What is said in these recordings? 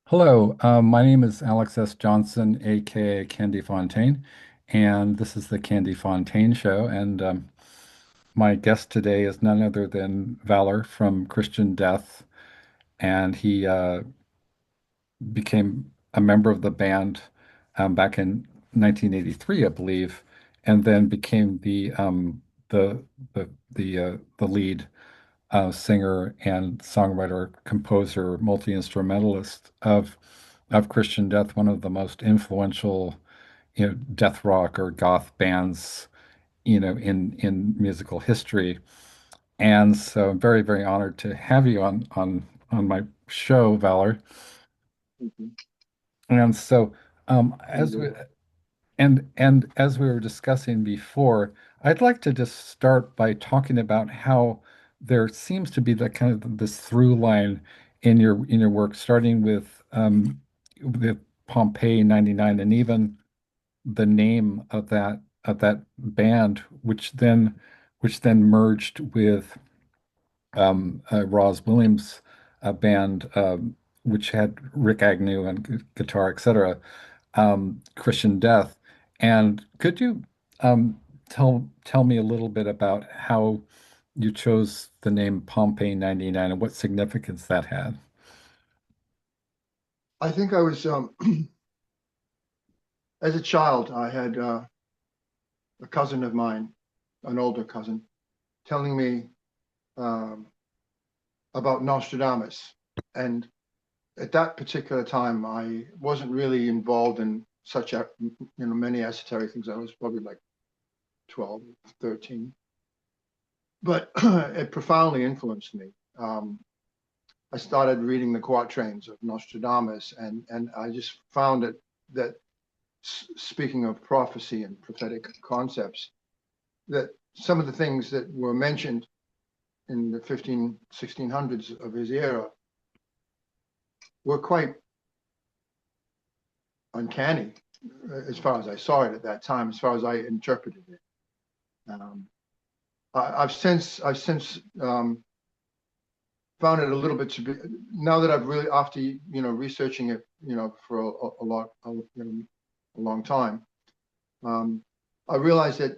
Hello, my name is Alex S. Johnson, aka Kandy Fontaine, and this is the Kandy Fontaine Show. And my guest today is none other than Valor from Christian Death, and he became a member of the band back in 1983, I believe, and then became the the lead singer and songwriter, composer, multi-instrumentalist of Christian Death, one of the most influential, death rock or goth bands, in musical history. And so I'm very, very honored to have you on my show, Valor. Mhm. And so And, as we and as we were discussing before, I'd like to just start by talking about how there seems to be that kind of this through line in your work, starting with Pompeii 99 and even the name of that band, which then merged with Roz Williams' band, which had Rick Agnew and guitar, etc. Christian Death. And could you tell me a little bit about how you chose the name Pompeii 99 and what significance that had? I think I was, as a child, I had a cousin of mine, an older cousin, telling me um, about Nostradamus. And at that particular time, I wasn't really involved in such, many esoteric things. I was probably like 12, 13. But it profoundly influenced me. I started reading the quatrains of Nostradamus, and I just found it that speaking of prophecy and prophetic concepts, that some of the things that were mentioned in the 1600s of his era were quite uncanny as far as I saw it at that time, as far as I interpreted it. Um, I've since found it a little bit to be, now that I've really, after researching it, for a long time, um, I realized that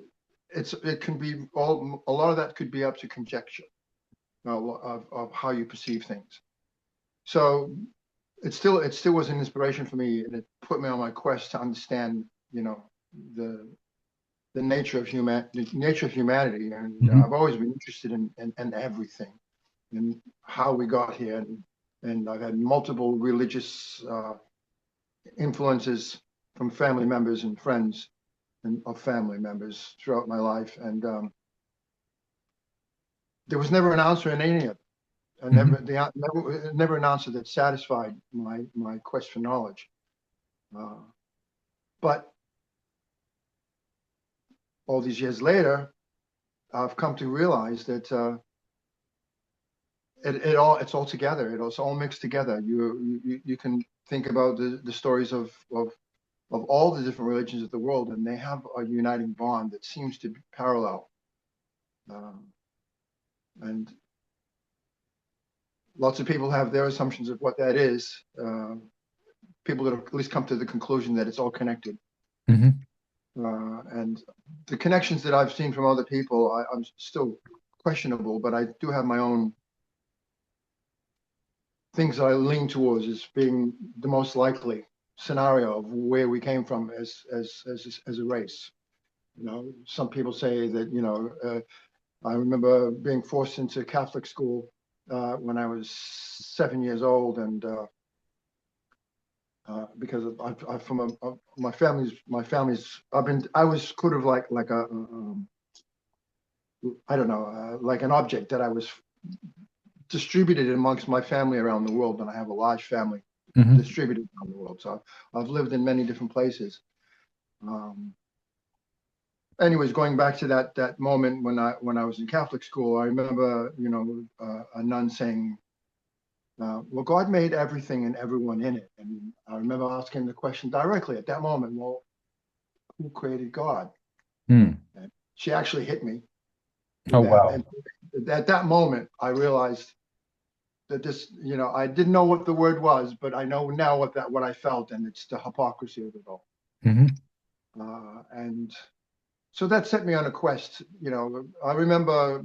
it can be all a lot of that could be up to conjecture of how you perceive things. So it still was an inspiration for me, and it put me on my quest to understand, the the nature of humanity. And Hmm. I've always been interested in everything and how we got here. And I've had multiple religious influences from family members and friends and of family members throughout my life. And there was never an answer in any of it. Hmm. Never an answer that satisfied my quest for knowledge. Uh, but all these years later, I've come to realize that it's all together. It's all mixed together. You can think about the stories of all the different religions of the world, and they have a uniting bond that seems to be parallel. Um, and lots of people have their assumptions of what that is. People that have at least come to the conclusion that it's all connected. Hmm. And the connections that I've seen from other people, I'm still questionable, but I do have my own things that I lean towards as being the most likely scenario of where we came from as a race. Some people say that I remember being forced into Catholic school when I was 7 years old, and because I from my family's I was kind of like a I don't know, like an object that I was distributed amongst my family around the world, and I have a large family Hmm. distributed around the world. So I've lived in many different places. Um, Anyways, going back to that moment when I was in Catholic school, I remember a nun saying, "Well, God made everything and everyone in it." And I remember asking the question directly at that moment, "Well, who created God?" Mm. And she actually hit me Oh, with that. wow. And at that moment, I realized that this, I didn't know what the word was, but I know now what I felt, and it's the hypocrisy of it all. Hmm. And so that set me on a quest. I remember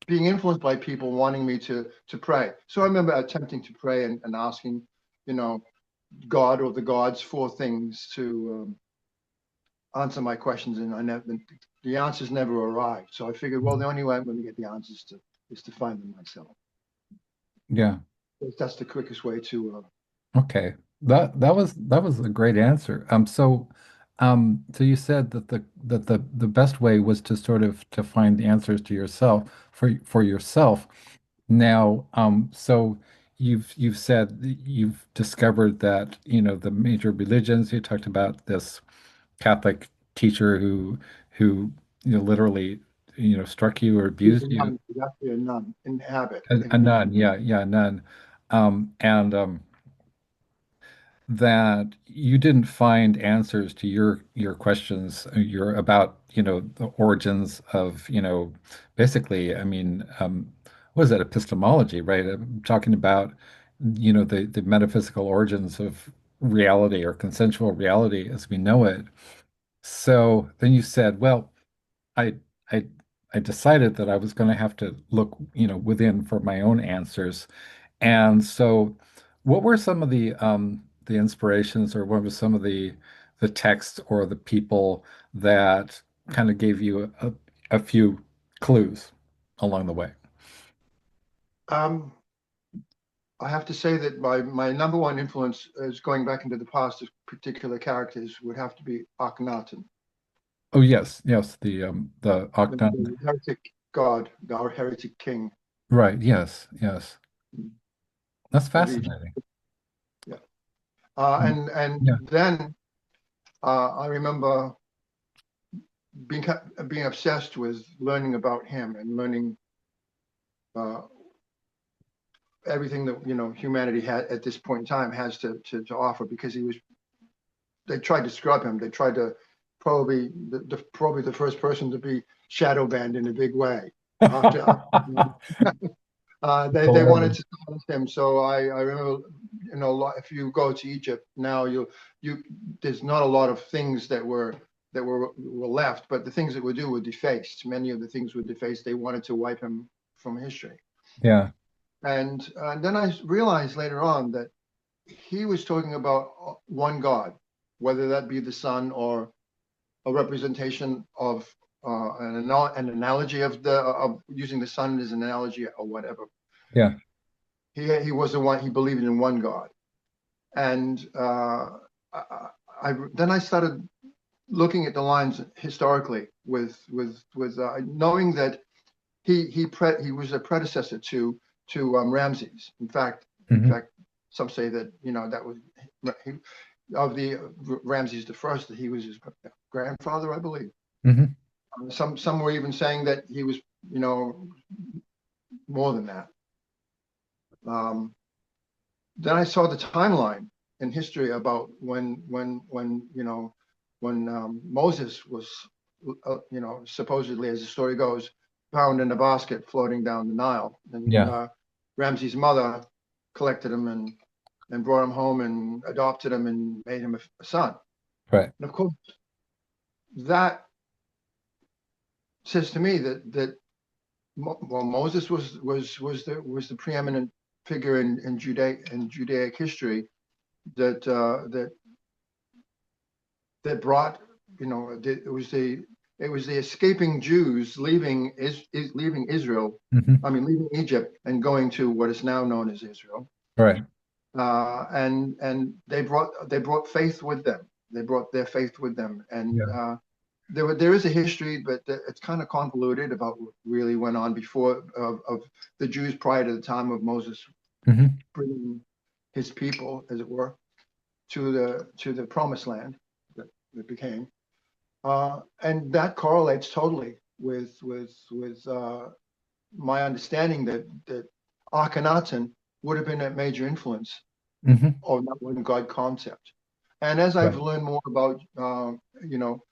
being influenced by people wanting me to pray. So I remember attempting to pray and asking, you know, God or the gods for things to answer my questions, and the answers never arrived. So I figured, well, the only way I'm going to get the answers is to find them myself. Yeah. That's the quickest way to. Okay. That was a great answer. So you said that the best way was to sort of to find the answers to yourself for yourself. Now, so you've said that you've discovered that, the major religions, you talked about this Catholic teacher who, literally, struck you or He's abused a you. nun. He's actually a nun in habit. A nun, yeah, yeah, a nun. And that you didn't find answers to your questions, your about, the origins of, basically, I mean, what is that, epistemology, right? I'm talking about, the metaphysical origins of reality or consensual reality as we know it. So then you said, well, I I I decided that I was going to have to look, within for my own answers. And so, what were some of the inspirations, or what were some of the texts or the people that kind of gave you a few clues along the way? um, I have to say that my number one influence is going back into the past of particular characters would have to be Akhenaten, Oh yes, yes, the Octon. the heretic god, our heretic king Right, yes, yes. That's of Egypt. fascinating. Yeah. Mm. And Yeah. then I remember being being obsessed with learning about him and learning uh, everything that humanity had at this point in time has to offer, because they tried to scrub him. They tried to probably the first person to be shadow banned in a big way. After they wanted Hilarious. to silence him. So I remember, if you go to Egypt now, you there's not a lot of things that were left, but the things that were defaced. Many of the things were defaced. They wanted to wipe him from history. Yeah. And then I realized later on that he was talking about one God, whether that be the sun or a representation of an analogy of using the sun as an analogy or whatever. Yeah. He was the one. He believed in one God, and then I started looking at the lines historically with knowing that he was a predecessor to Ramses. In Hmm. fact, some say that that was he, of the Ramses the first, that he was his grandfather, I believe. Hmm. Some were even saying that he was more than that. Um, then I saw the timeline in history about when Moses was supposedly, as the story goes, found in a basket floating down the Nile, and Yeah. Ramses' mother collected him and brought him home and adopted him and made him a son. Right. And of course, that says to me that well, Moses was the preeminent figure in Judaic history that brought, it was the escaping Jews leaving Israel, Hmm. I mean leaving Egypt and going to what is now known as Israel. Right. And they brought faith with them. They brought their faith with them, and Yeah. there is a history, but it's kind of convoluted about what really went on before of the Jews prior to the time of Moses Hmm. bringing his people, as it were, to the promised land that it became. And that correlates totally with my understanding that Akhenaten would have been a major influence Hmm. of that one God concept. And as I've Right. learned more about you know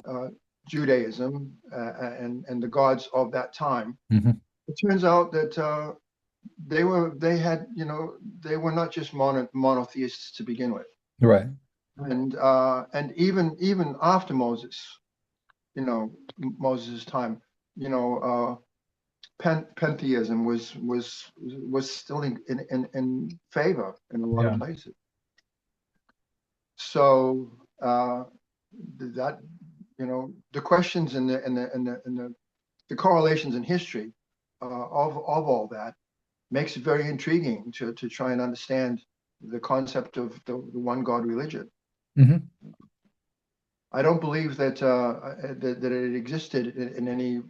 uh, Judaism and the gods of that time, Hmm. it turns out that they had, they were not just monotheists to begin with. Right. And even after Moses, Moses' time, you know, pantheism was still in favor in a lot of Yeah. places. So that the questions and the correlations in history of all that makes it very intriguing to try and understand the concept of the one God religion. Hmm. I don't believe that it existed in any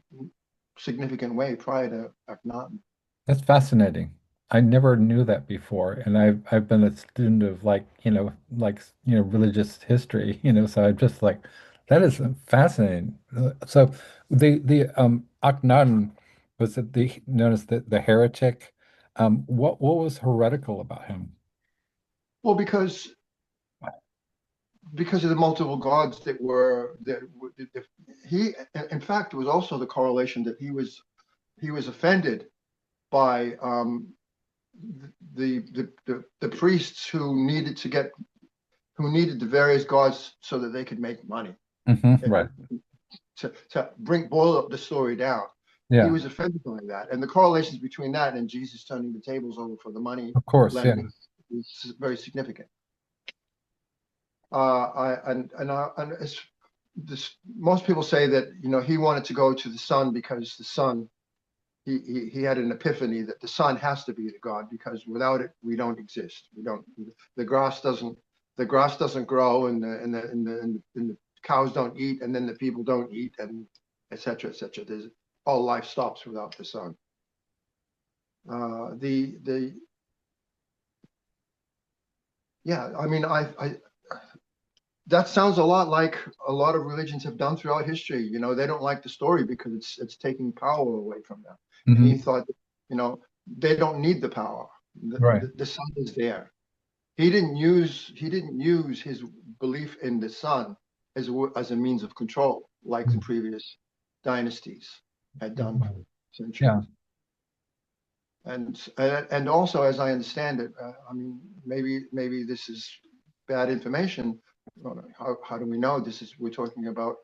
significant way prior to Akhenaten. That's fascinating. I never knew that before, and I've been a student of religious history, so I'm just like, that is fascinating. So the Akhenaten, was it the known as the heretic? What was heretical about him? Well, because of the multiple gods that he, in fact, it was also the correlation that he was offended by the priests who needed the various gods so that they could make money. Right. To boil up the story down, he Yeah, was offended by that, and the correlations between that and Jesus turning the tables over for the money of course. Yeah. lending is very significant. And as this, most people say that he wanted to go to the sun because the sun he had an epiphany that the sun has to be the god because without it we don't exist. We don't. The grass doesn't. The grass doesn't grow, and the cows don't eat, and then the people don't eat, and etc. etc. There's all life stops without the sun. The Yeah. I mean, I that sounds a lot like a lot of religions have done throughout history. They don't like the story because it's taking power away from them. And he Hmm. thought, they don't need the power. Right. The sun is there. He didn't use his belief in the sun as a means of control, like the previous dynasties had done for Yeah. centuries. And also, as I understand it, I mean, maybe this is bad information. How do we know we're talking about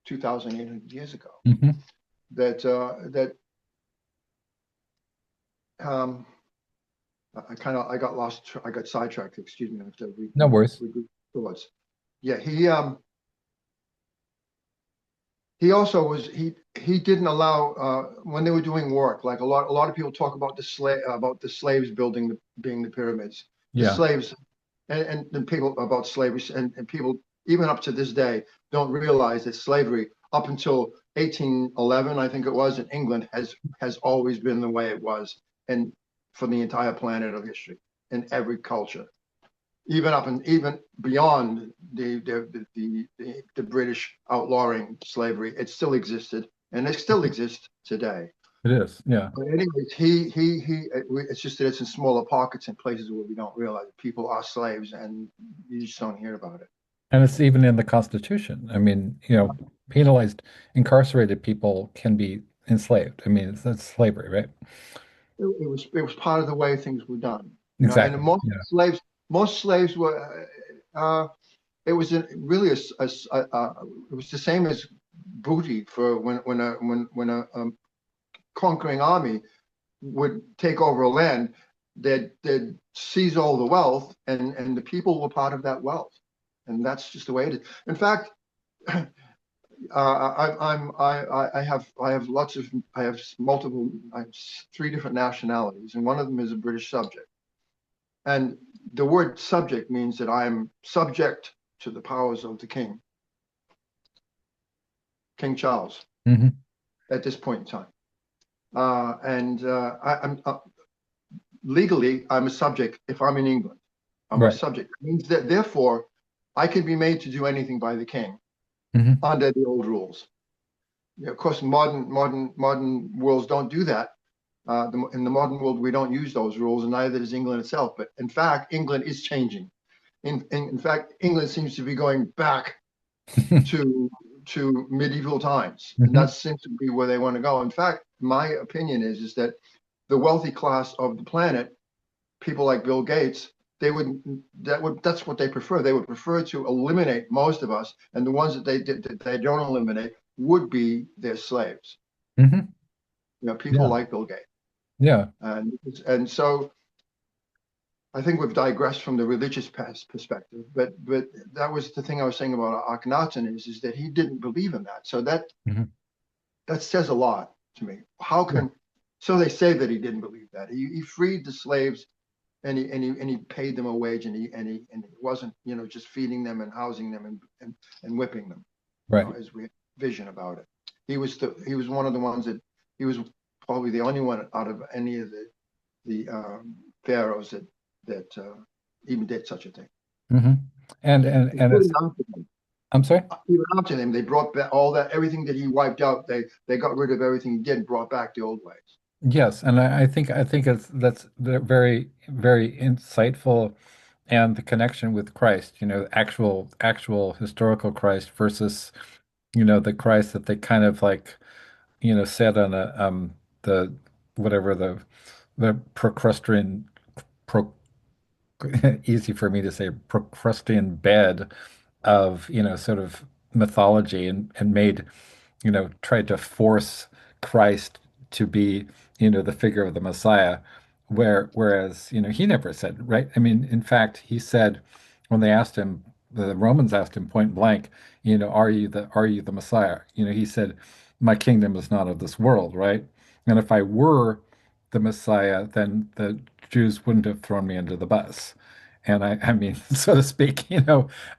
2,800 years ago? Hmm. That um, I got lost. I got sidetracked. Excuse me. I have to No worries. regroup thoughts. Yeah, he also he didn't allow when they were doing work, like a lot of people talk about the slaves being the pyramids. The Yeah. slaves and people about slavery, and people even up to this day don't realize that slavery up until 1811, I think it was, in England has always been the way it was, and for the entire planet of history in every culture, even beyond the British outlawing slavery, it still existed, and it still exists today. It is. Yeah. But anyways, it's just that it's in smaller pockets and places where we don't realize people are slaves, and you just don't hear about it. And it's even in the Constitution. I mean, penalized, incarcerated people can be enslaved. I mean, that's slavery, right? It was part of the way things were done, and Exactly. Yeah. most slaves were. It was really it was the same as booty for when a conquering army would take over a land, they'd seize all the wealth, and the people were part of that wealth, and that's just the way it is. In fact, I have multiple, I have 3 different nationalities, and one of them is a British subject. And the word subject means that I am subject to the powers of the King Charles, Hmm. at this point in time. And I'm legally, I'm a subject if I'm in England. I'm a Right. subject. It means that therefore I can be made to do anything by the king Hmm. under the old rules. Of course, modern worlds don't do that. In the modern world, we don't use those rules, and neither does England itself. But in fact, England is changing. In fact, England seems to be going back to medieval times, and that Hmm. seems to be where they want to go. In fact, my opinion is that the wealthy class of the planet, people like Bill Gates, that's what they prefer. They would prefer to eliminate most of us, and the ones that they don't eliminate would be their slaves. Hmm. People Yeah. like Bill Gates, Yeah. and so I think we've digressed from the religious perspective, but that was the thing I was saying about Akhenaten is that he didn't believe in that. So Hmm. that says a lot to me. How Yeah. can so they say that he didn't believe that he freed the slaves and he paid them a wage and he wasn't just feeding them and housing them and whipping them, Right. as we have vision about it. He was one of the ones that he was probably the only one out of any of the pharaohs that even did such a thing. Hmm. And Even it's, after them, I'm sorry. even after them, they brought back all that everything that he wiped out. They got rid of everything he did and brought back the old ways. Yes, and I think that's very very insightful, and the connection with Christ, actual historical Christ versus, the Christ that they kind of like, said on the whatever the pro easy for me to say, Procrustean bed of, sort of mythology, and made, tried to force Christ to be, the figure of the Messiah, whereas, he never said, right? I mean, in fact, he said when they asked him, the Romans asked him point blank, are you the Messiah? He said, my kingdom is not of this world, right? And if I were the Messiah, then the Jews wouldn't have thrown me under the bus. And I mean, so to speak,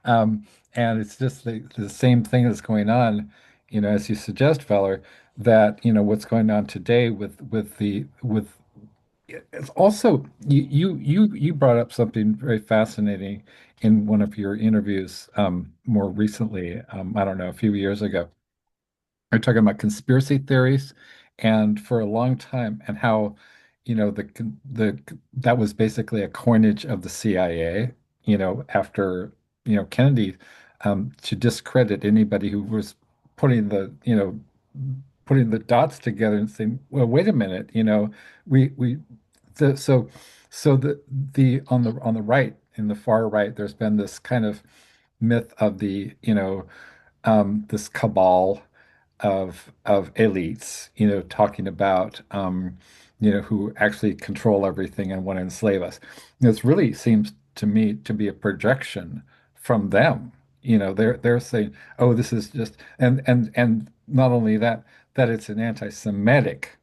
um, and it's just the same thing that's going on, as you suggest, Valor, that, what's going on today with it's also, you brought up something very fascinating in one of your interviews, more recently, I don't know, a few years ago. We're talking about conspiracy theories, and for a long time, and how, the that was basically a coinage of the CIA, after, Kennedy, to discredit anybody who was putting putting the dots together and saying, well, wait a minute, we the, so the on the right, in the far right, there's been this kind of myth of the, this cabal of elites, talking about, who actually control everything and want to enslave us. This really seems to me to be a projection from them. They're saying, oh, this is just, and not only that, that it's an anti-Semitic,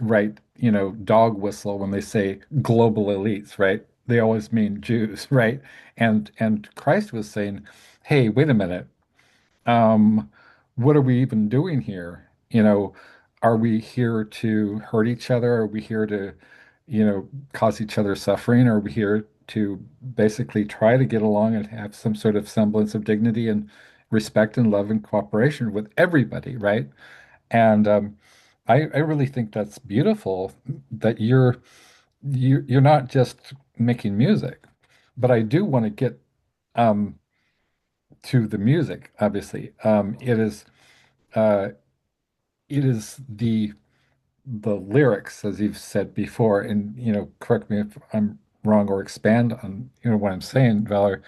right, dog whistle when they say global elites, right? They always mean Jews, right? And Christ was saying, hey, wait a minute, um, what are we even doing here? Are we here to hurt each other? Are we here to, cause each other suffering? Are we here to basically try to get along and have some sort of semblance of dignity and respect and love and cooperation with everybody, right? And I really think that's beautiful that you're not just making music, but I do want to get, um, to the music, obviously. Uh, it is the lyrics, as you've said before, and, correct me if I'm wrong or expand on, what I'm saying, Valor,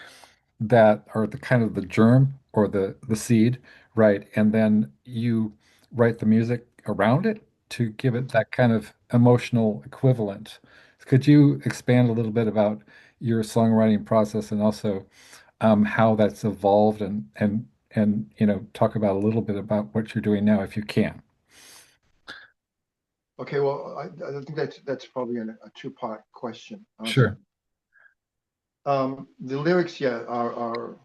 that are the kind of the germ or the seed, right? And then you write the music around it to give it that kind of emotional equivalent. Could you expand a little bit about your songwriting process, and also, how that's evolved, and talk about a little bit about what you're doing now, if you can. Okay, well, I think that's probably a two-part question answer. Sure. The lyrics, yeah, are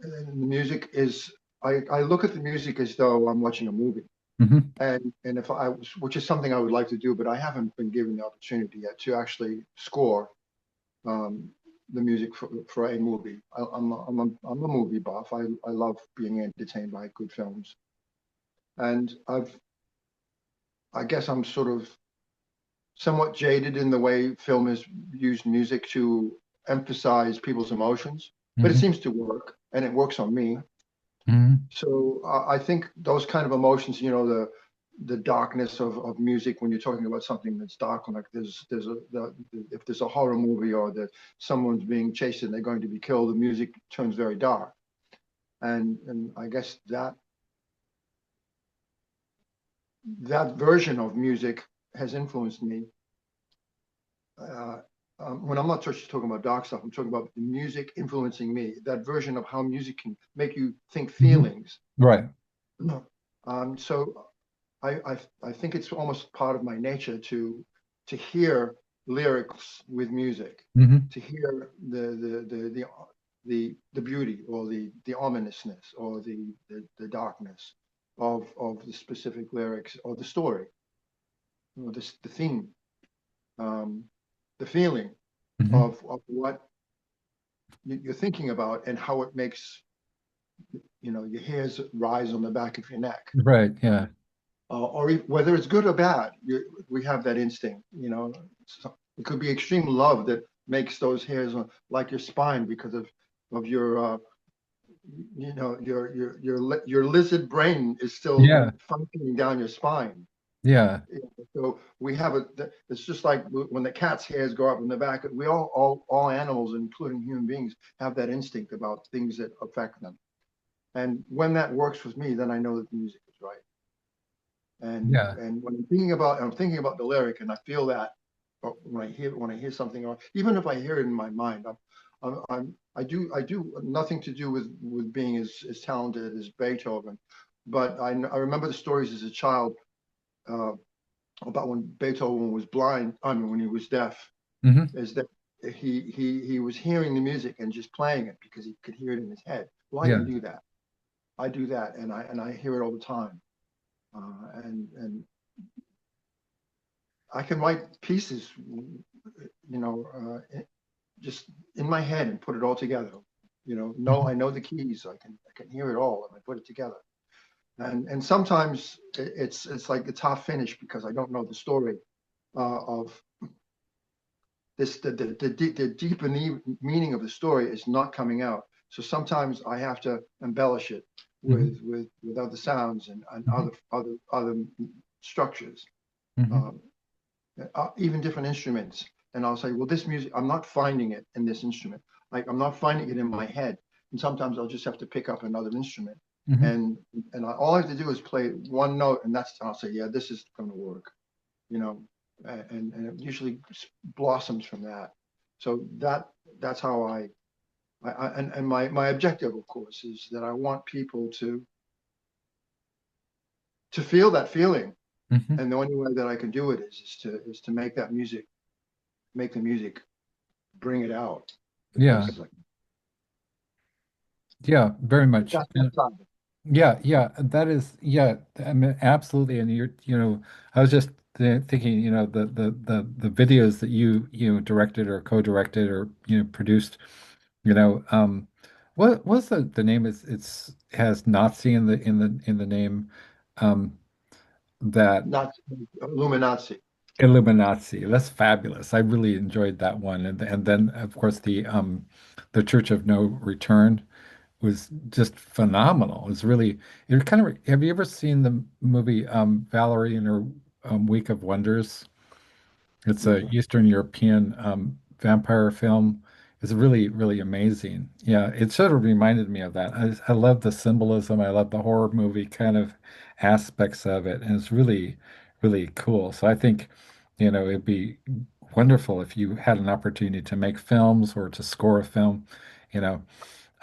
and the music is. I look at the music as though I'm watching a movie, Hmm. and if I was, which is something I would like to do, but I haven't been given the opportunity yet to actually score um, the music for a movie. I'm a movie buff. I love being entertained by good films, and I guess I'm sort of somewhat jaded in the way film has used music to emphasize people's emotions, but it Hmm. seems to work, and it works on me. Hmm. So I think those kind of emotions, the darkness of music when you're talking about something that's dark, like if there's a horror movie or that someone's being chased and they're going to be killed, the music turns very dark. And I guess that version of music has influenced me. Uh, when I'm not just talking about dark stuff, I'm talking about the music influencing me. That version of how music can make you think Mhm. feelings. Right. So I think it's almost part of my nature to hear lyrics with music, Hmm. to hear the beauty or the ominousness or the darkness of the specific lyrics or the story, or the theme, um, the feeling Hmm. of what you're thinking about and how it makes your hairs rise on the back of your neck. Right. Uh, Yeah. or whether it's good or bad, we have that instinct. So it could be extreme love that makes those hairs like your spine because of your, your lizard brain is still Yeah. functioning down your spine. Yeah. So we have it's just like when the cat's hairs go up in the back. We all animals, including human beings, have that instinct about things that affect them. And when that works with me, then I know that the music is right. Yeah. And when I'm thinking about the lyric, and I feel that when I hear something, or even if I hear it in my mind, I do nothing to do with being as talented as Beethoven, but I remember the stories as a child, uh, about when Beethoven was blind. I mean, when he was deaf, Hmm. is that he was hearing the music and just playing it because he could hear it in his head. Well, I Yeah. can do that. I do that, and I hear it all the time. And I can write pieces, just in my head and put it all together. No, I Hmm. know the keys. I can hear it all and I put it together. And sometimes it's like it's half finished because I don't know the story, of this. The deeper meaning of the story is not coming out. So sometimes I have to embellish it with Hmm. with with other sounds and Hmm. other structures. Hmm. Um, Even different instruments. And I'll say, well, this music, I'm not finding it in this instrument. Like I'm not finding it in my head. And sometimes I'll just have to pick up another instrument. Hmm. All I have to do is play one note, and I'll say, yeah, this is going to work, you know, and it usually blossoms from that. So that's how and my objective, of course, is that I want people to feel that feeling. Hmm. And the only way that I can do it is to make the music bring it out as Yeah. best as I can. Yeah. Very much. That's that side. Yeah, yeah, that is, yeah, I mean, absolutely. And I was just thinking, the videos that you directed or co-directed or produced, you know, what was the name? It's has Nazi in the name, um, that Not Illuminati. Illuminati. That's fabulous. I really enjoyed that one, and then of course the Church of No Return was just phenomenal. It's really, it kind of, have you ever seen the movie Valerie and her Week of Wonders? It's a No. Eastern European vampire film. It's really, really amazing. Yeah, it sort of reminded me of that. I love the symbolism. I love the horror movie kind of aspects of it, and it's really, really cool. So I think, it'd be wonderful if you had an opportunity to make films or to score a film, you know.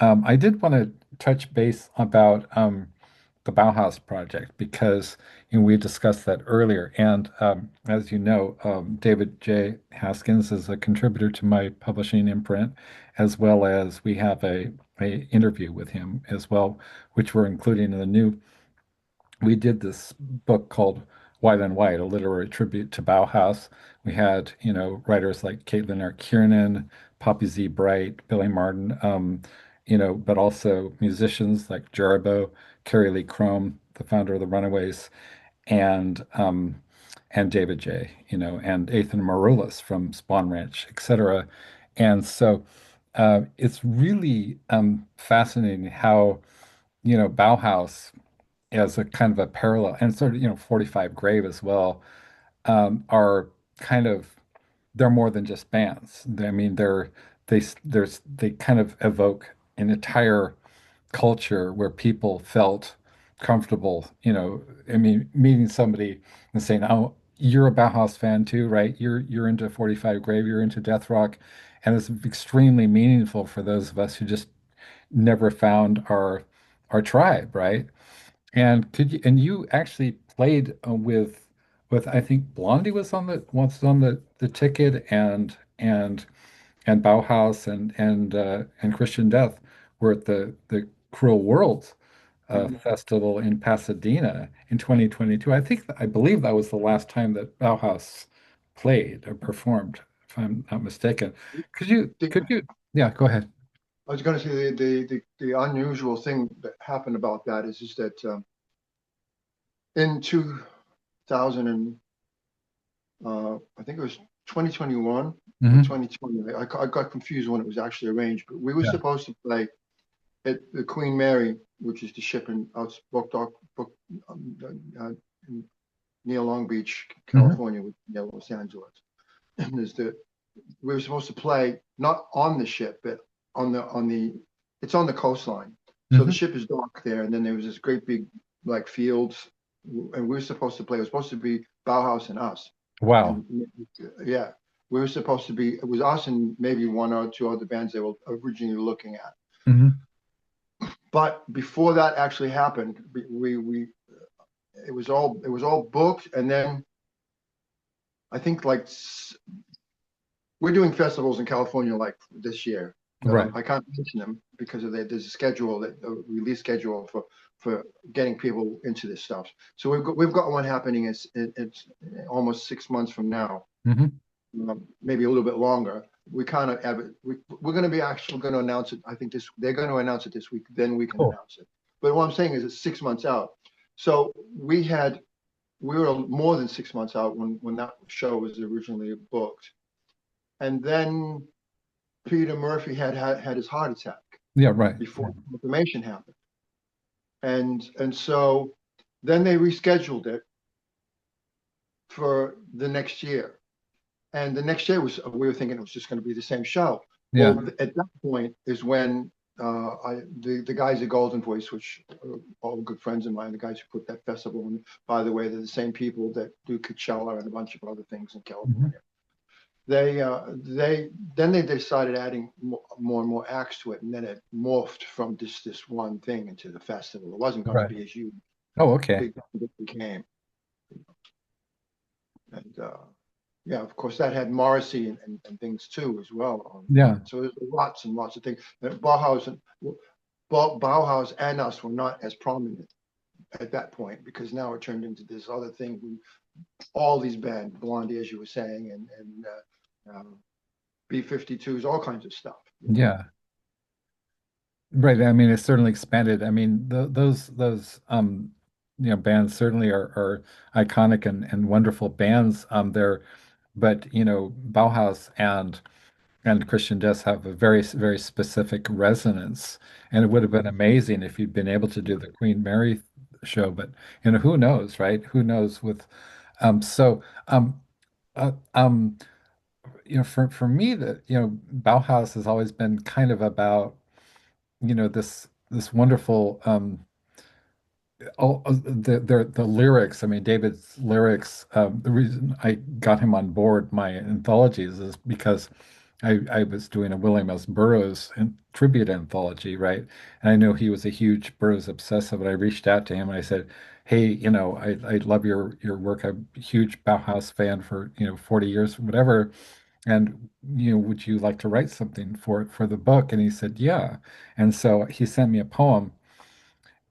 I did want to touch base about the Bauhaus project because we discussed that earlier. And as you know, David J. Haskins is a contributor to my publishing imprint, as well as we have a interview with him as well, which we're including in the new. We did this book called White on White, a literary tribute to Bauhaus. We had, writers like Caitlin R. Kiernan, Poppy Z. Bright, Billy Martin, but also musicians like Jerabo, Carrie Lee Chrome, the founder of the Runaways, and David J., and Ethan Maroulis from Spawn Ranch, etc. And so it's really fascinating how, Bauhaus as a kind of a parallel, and sort of, 45 Grave as well, are kind of they're more than just bands. I mean, they kind of evoke an entire culture where people felt comfortable, I mean, meeting somebody and saying, "Oh, you're a Bauhaus fan too, right? You're into 45 Grave, you're into death rock." And it's extremely meaningful for those of us who just never found our tribe, right? And you actually played with I think Blondie was on the ticket, and Bauhaus and Christian Death were at the Cruel World Mhm. festival in Pasadena in 2022. I believe that was the last time that Bauhaus played or performed, if I'm not mistaken. The- Yeah, go ahead. I was going to say the unusual thing that happened about that is that in 2000 and I think it was 2021 or Hmm. 2020. I got confused when it was actually arranged, but we were Yeah. supposed to play at the Queen Mary, which is the ship in book in near Long Beach, Hmm. California, near Los Angeles. And there's the we were supposed to play not on the ship, but on the it's on the coastline. So the Hmm. ship is docked there, and then there was this great big like fields, and we were supposed to play. It was supposed to be Bauhaus and us, Wow. and yeah, we were supposed to be. It was us and maybe one or two other bands they were originally looking at. Hmm. But before that actually happened, we it was all booked, and then I think like we're doing festivals in California like this year. Right. I can't mention them because there's a schedule that a release schedule for getting people into this stuff. So we've got one happening. It's almost 6 months from now, Hmm. maybe a little bit longer. We kind of have it. We're going to be actually going to announce it. I think they're going to announce it this week. Then we can Cool. announce it. But what I'm saying is it's 6 months out. So we were more than 6 months out when that show was originally booked, and then Peter Murphy had his heart attack Yeah, right. before the information happened, and so then they rescheduled it for the next year. And the next year was we were thinking it was just going to be the same show. Yeah. Well, at that point is when the guys at Golden Voice, which are all good friends of mine, the guys who put that festival, and by the way, they're the same people that do Coachella and a bunch of other things in Hmm. California. They then they decided adding more and more acts to it, and then it morphed from this one thing into the festival. It wasn't going to Right. be as huge Oh, okay. big as it became, and yeah, of course that had Morrissey and things too as well on Yeah. it. So there's lots and lots of things. Bauhaus and us were not as prominent at that point because now it turned into this other thing. All these bands, Blondie, as you were saying, and B-52s, all kinds of stuff. Yeah. Right. I mean, it's certainly expanded. I mean, those bands certainly are iconic and wonderful bands. But Bauhaus and Christian Death have a very specific resonance, and it would have been amazing if you'd been able to do the Queen Mary show. But who knows, right? Who knows with so uh, um for me, that Bauhaus has always been kind of about this wonderful the lyrics. I mean, David's lyrics. The reason I got him on board my anthologies is because I was doing a William S. Burroughs tribute anthology, right? And I know he was a huge Burroughs obsessive, and I reached out to him and I said, "Hey, I love your work. I'm a huge Bauhaus fan for 40 years, whatever. And would you like to write something for the book?" And he said, "Yeah." And so he sent me a poem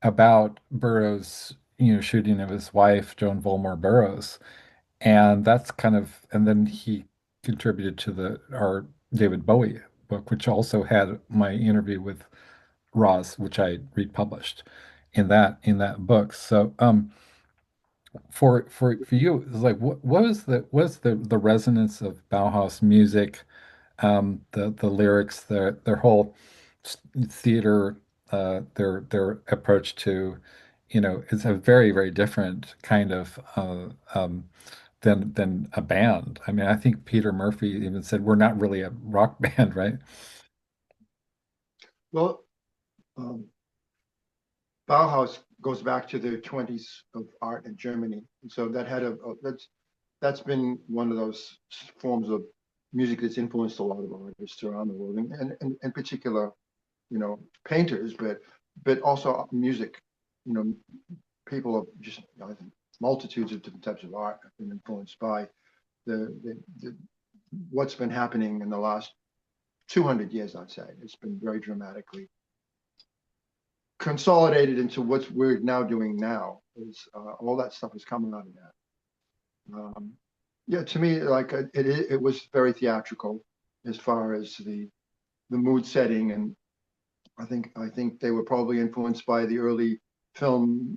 about Burroughs, shooting of his wife, Joan Volmore Burroughs. And that's and then he contributed to our David Bowie book, which also had my interview with Roz, which I republished in that book. So, for you, it's like, what was the resonance of Bauhaus music, the lyrics, their whole theater, their approach to it's a very, very different kind of than a band. I mean, I think Peter Murphy even said we're not really a rock band, right? Well, um, Bauhaus goes back to the 20s of art in Germany. And so that's been one of those forms of music that's influenced a lot of artists around the world, and in particular, painters, but also music. You know, people have just, I think, multitudes of different types of art have been influenced by the what's been happening in the last 200 years, I'd say. It's been very dramatically consolidated into what we're now doing now. Is all that stuff is coming out of that. Yeah, to me, like it was very theatrical as far as the mood setting, and I think they were probably influenced by the early film,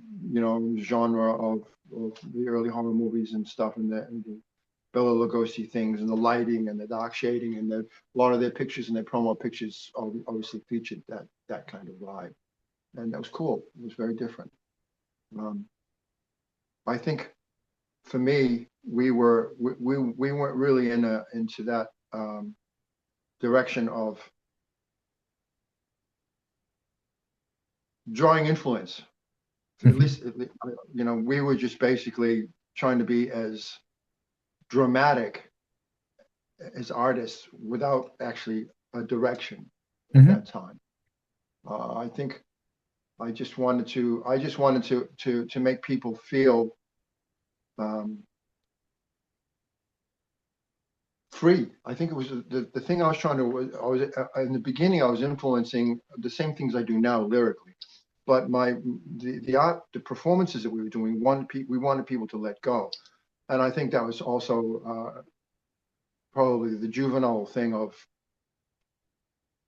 genre of the early horror movies and stuff, and the Bela Lugosi things, and the lighting and the dark shading, and a lot of their pictures and their promo pictures obviously featured that kind of vibe, and that was cool. It was very different. Um, I think for me, we weren't really into that direction of drawing influence. At Mhm. least, we were just basically trying to be as dramatic as artists without actually a direction at Mhm. that time. I think I just wanted to make people feel um, free. I think it was the thing I was trying to. I was in the beginning. I was influencing the same things I do now lyrically, but the art, the performances that we were doing, we wanted people to let go, and I think that was also probably the juvenile thing of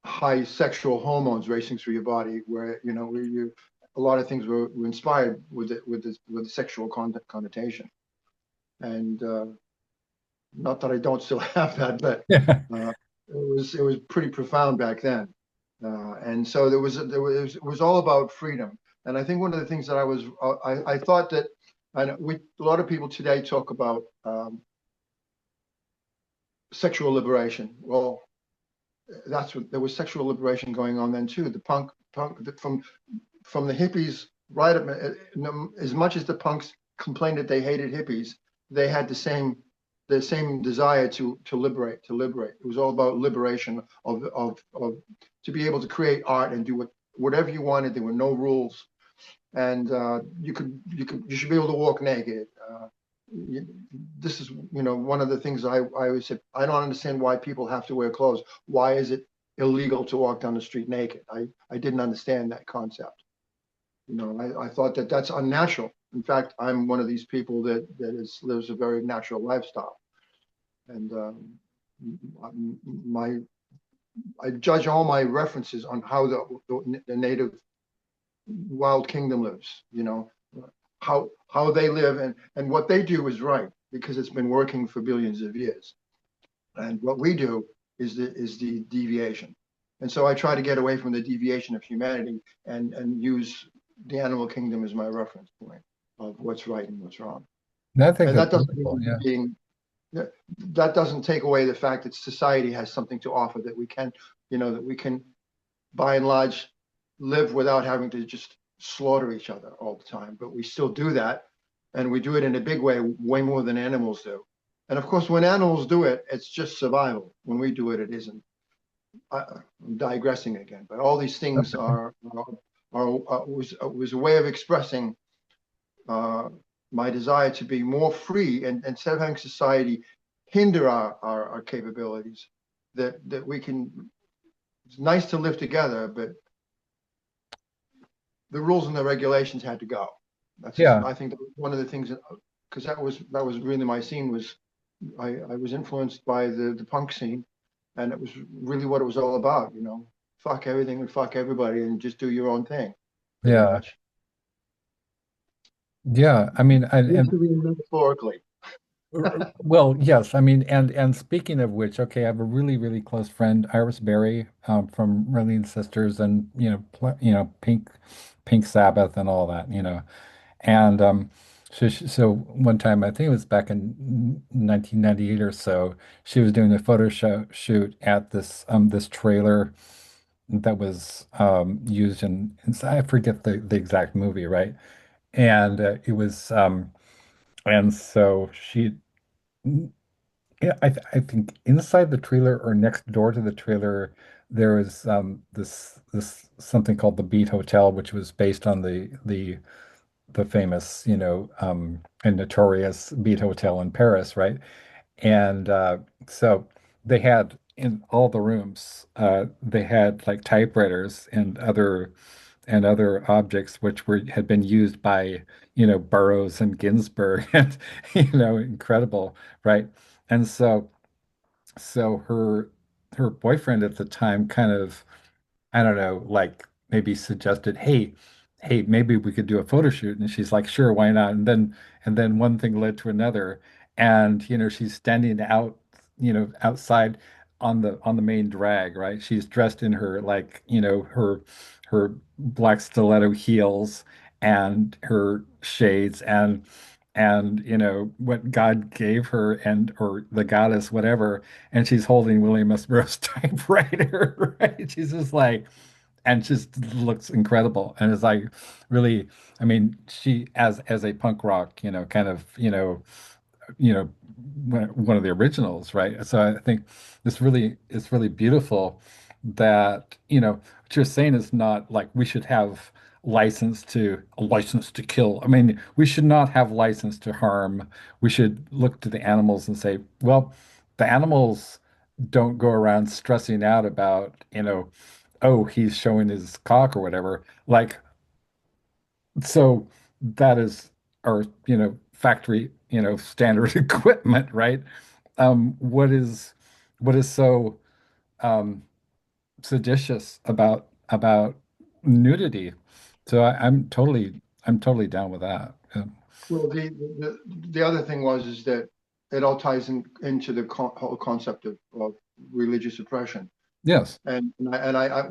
high sexual hormones racing through your body, where where you a lot of things were inspired with the sexual connotation, and not that I don't still have that, but Yeah. uh, it was pretty profound back then, and so it was all about freedom. And I think one of the things that I thought that I know a lot of people today talk about sexual liberation. Well, that's what there was sexual liberation going on then too. The punk from the hippies right up as much as the punks complained that they hated hippies, they had the same desire to liberate. It was all about liberation of to be able to create art and do whatever you wanted. There were no rules, and you should be able to walk naked. You, this is one of the things I always said. I don't understand why people have to wear clothes. Why is it illegal to walk down the street naked? I didn't understand that concept. I thought that that's unnatural. In fact, I'm one of these people that lives a very natural lifestyle, and my I judge all my references on how the native wild kingdom lives. How they live, and what they do is right because it's been working for billions of years. And what we do is the deviation. And so I try to get away from the deviation of humanity and use the animal kingdom as my reference point of what's right and what's wrong. I think And that's that doesn't wonderful. mean Yeah. being that doesn't take away the fact that society has something to offer that we can by and large live without having to just slaughter each other all the time. But we still do that, and we do it in a big way, way more than animals do. And of course, when animals do it, it's just survival. When we do it, it isn't. I'm digressing again, but all these things was a way of expressing uh, my desire to be more free, and instead of having society hinder our capabilities, that we can. It's nice to live together, but the rules and the regulations had to go. That's just Yeah. I think that was one of the things because that was really my scene was I was influenced by the punk scene, and it was really what it was all about. Fuck everything and fuck everybody and just do your own thing, pretty Yeah. much. Yeah. I mean, and Literally and metaphorically. Well, yes. I mean, and speaking of which, okay, I have a really, really close friend, Iris Berry, from Rolling Sisters, and Pink Sabbath, and all that, And so one time, I think it was back in 1998 or so, she was doing a shoot at this trailer that was used in I forget the exact movie, right? And it was and so she yeah, I think inside the trailer or next door to the trailer, there was this something called the Beat Hotel, which was based on the famous, and notorious Beat Hotel in Paris, right? And so they had in all the rooms, they had like typewriters and other objects which were had been used by, Burroughs and Ginsberg, and incredible, right? And so her boyfriend at the time kind of, I don't know, like maybe suggested, hey, maybe we could do a photo shoot. And she's like, sure, why not? And then one thing led to another. And she's standing outside on the main drag, right? She's dressed in her, like, her black stiletto heels and her shades, and what God gave her, and or the goddess, whatever, and she's holding William S. Burroughs typewriter, right? She's just like, and just looks incredible, and it's like, really, I mean, she as a punk rock, kind of, one of the originals, right? So I think it's really beautiful that, what you're saying is not like we should have a license to kill. I mean, we should not have license to harm. We should look to the animals and say, well, the animals don't go around stressing out about, oh, he's showing his cock or whatever. Like, so that is our, factory, standard equipment, right? What is so um, seditious about nudity? So I'm totally down with that. Well, the other thing is that it all ties into the whole concept of religious oppression. Yes. And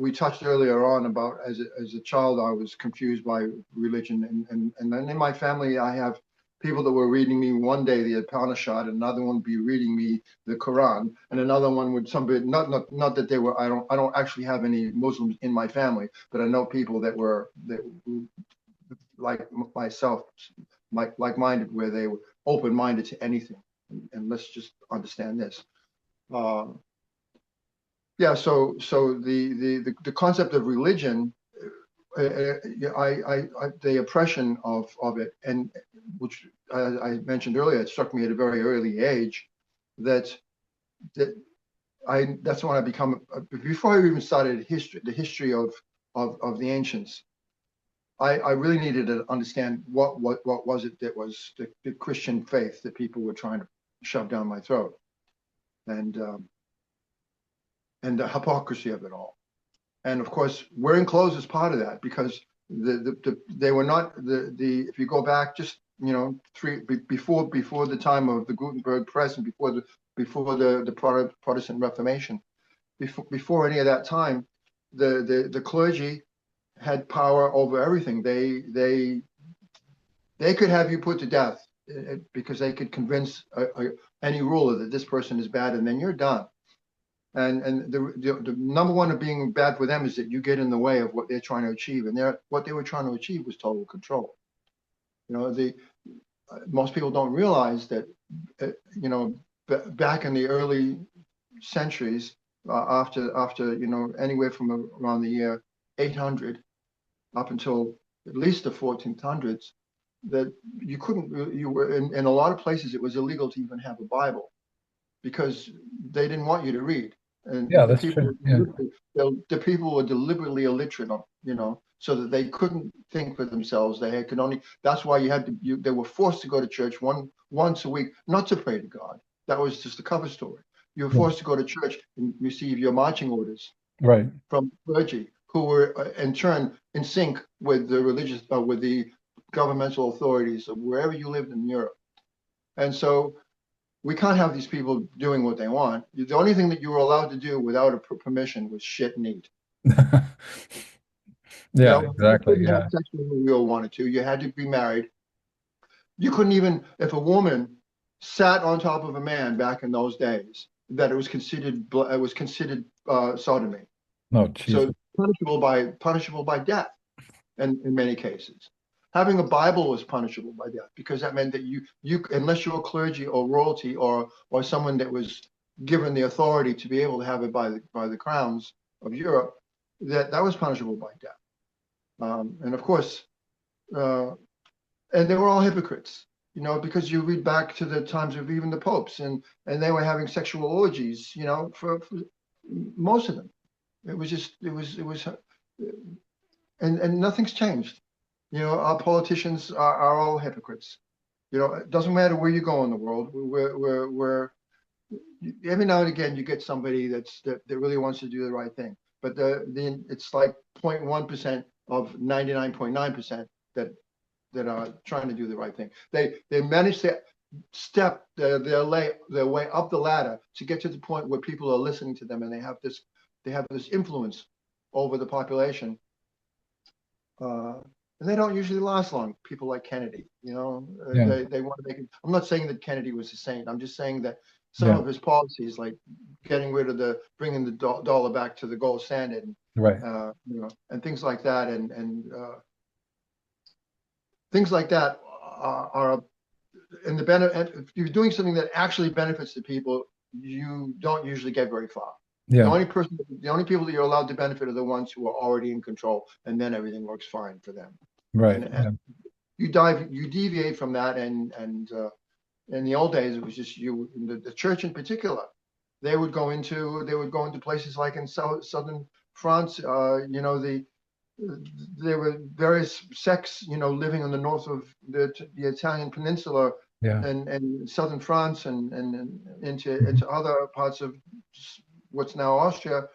we touched earlier on about as a child I was confused by religion, and then in my family I have people that were reading me one day the Upanishad, another one would be reading me the Quran, and another one would somebody not that they were, I don't actually have any Muslims in my family, but I know people that like myself, like-minded, where they were open-minded to anything. And let's just understand this. Um, yeah, so the concept of religion, the oppression of it, and which I mentioned earlier, it struck me at a very early age that that that's when I become, before I even started the history of the ancients. I really needed to understand what was it that was the Christian faith that people were trying to shove down my throat, and um, and the hypocrisy of it all. And of course, wearing clothes is part of that, because they were not the if you go back just, before the time of the Gutenberg press, and before the Protestant Reformation, before any of that time, the clergy had power over everything. They could have you put to death, because they could convince any ruler that this person is bad, and then you're done. And the number one of being bad for them is that you get in the way of what they're trying to achieve, and what they were trying to achieve was total control. The Most people don't realize that, uh, you know back in the early centuries, after anywhere from around the year 800 up until at least the 1400s, that you couldn't you were in a lot of places it was illegal to even have a Bible, because they didn't want you to read, Yeah, and that's true. Yeah. the people were deliberately illiterate, so that they couldn't think for themselves. They could only That's why they were forced to go to church once a week, not to pray to God. That was just a cover story. You were Yeah. forced to go to church and receive your marching orders Right. from clergy, who were in turn in sync with the governmental authorities of wherever you lived in Europe. And so we can't have these people doing what they want. The only thing that you were allowed to do without a permission was shit and eat. You Yeah, know, you exactly. couldn't have Yeah. sex when you wanted to. You had to be married. You couldn't even, if a woman sat on top of a man back in those days, that it was considered sodomy. No, Jesus. So punishable by death in many cases. Having a Bible was punishable by death because that meant that you unless you were clergy or royalty or someone that was given the authority to be able to have it by the crowns of Europe, that was punishable by death. And of course, uh, and they were all hypocrites, you know, because you read back to the times of even the popes, and they were having sexual orgies, you know, for most of them. It was just it was and nothing's changed. You know, our politicians are all hypocrites. You know, it doesn't matter where you go in the world. We're every now and again you get somebody that really wants to do the right thing, but the it's like 0.1% of 99.9% that that are trying to do the right thing. They manage to step their way up the ladder to get to the point where people are listening to them, and they have this influence over the population. Uh, and they don't usually last long. People like Kennedy, you know, Yeah. they want to make it. I'm not saying that Kennedy was a saint. I'm just saying that some Yeah. of his policies, like getting rid of bringing the dollar back to the gold standard, and Right. you know, and things like that, and things like that are and the benefit. If you're doing something that actually benefits the people, you don't usually get very far. Yeah. The only people that you're allowed to benefit are the ones who are already in control, and then everything works fine for them. Right. And Yeah. you deviate from that, and in the old days, it was just the church in particular. They would go into places like in southern France. You know, there were various sects, you know, living on the north of the Italian peninsula Yeah. and southern France and into other parts of what's now Austria.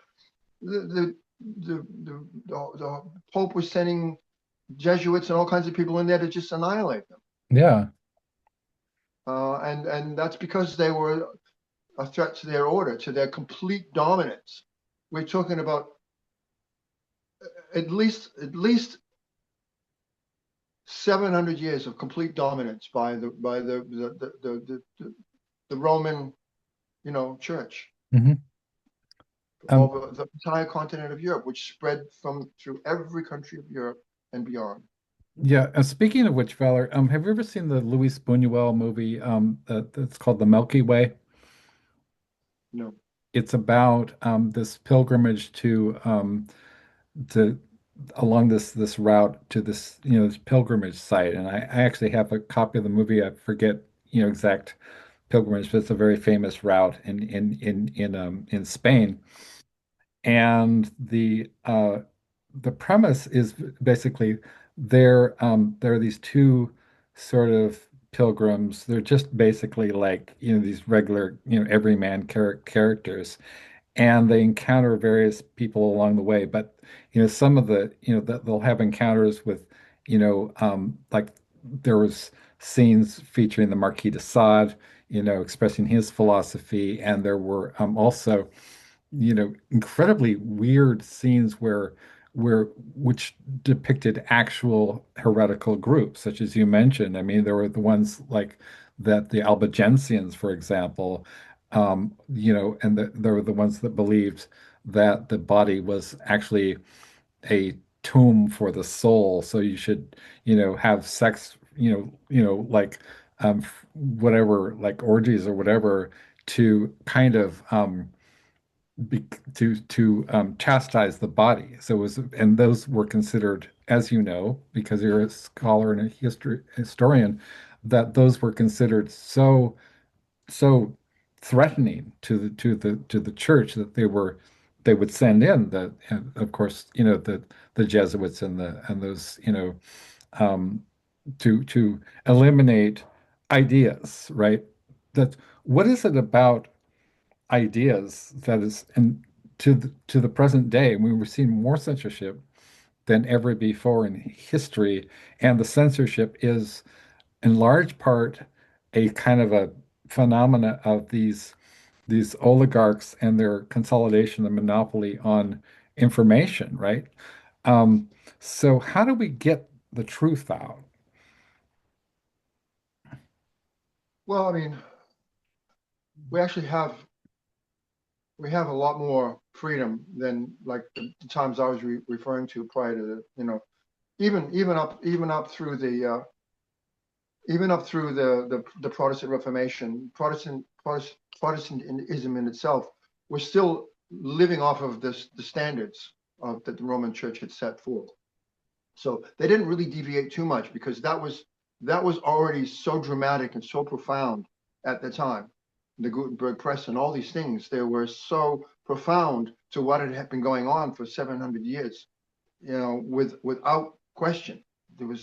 The the Pope was sending Jesuits and all kinds of people in there to just annihilate them. Yeah. And that's because they were a threat to their order, to their complete dominance. We're talking about at least 700 years of complete dominance by the Roman, you know, church Hmm. Um, over the entire continent of Europe, which spread from through every country of Europe and beyond. yeah. Speaking of which, Valor, have you ever seen the Luis Buñuel movie? That's called The Milky Way. No, It's about this pilgrimage to along this route to this this pilgrimage site, and I actually have a copy of the movie. I forget exact pilgrimage, but it's a very famous route in Spain. And the premise is basically there are these two sort of pilgrims. They're just basically like these regular everyman characters, and they encounter various people along the way. But some of the that they'll have encounters with like there was scenes featuring the Marquis de Sade, expressing his philosophy, and there were also incredibly weird scenes where which depicted actual heretical groups, such as you mentioned. I mean, there were the ones like that, the Albigensians, for example, and there were the ones that believed that the body was actually a tomb for the soul, so you should, have sex, like whatever, like orgies or whatever, to kind of be, to chastise the body. So it was, and those were considered, as you know, because you're a scholar and a historian, that those were considered so threatening to the church that they would send in the, and of course, the Jesuits and those, um, to eliminate ideas, right? That what is it about ideas that is, and to the present day, we were seeing more censorship than ever before in history, and the censorship is in large part a kind of a phenomena of these oligarchs and their consolidation and monopoly on information, right? Um, so how do we get the truth out? Well, I mean, we actually have we have a lot more freedom than like the times I was referring to prior to the, even up through the Protestant Reformation, Protestantism in itself was still living off of the standards that the Roman Church had set forth. So they didn't really deviate too much because that was already so dramatic and so profound at the time. The Gutenberg press and all these things, they were so profound to what had been going on for 700 years, without question. You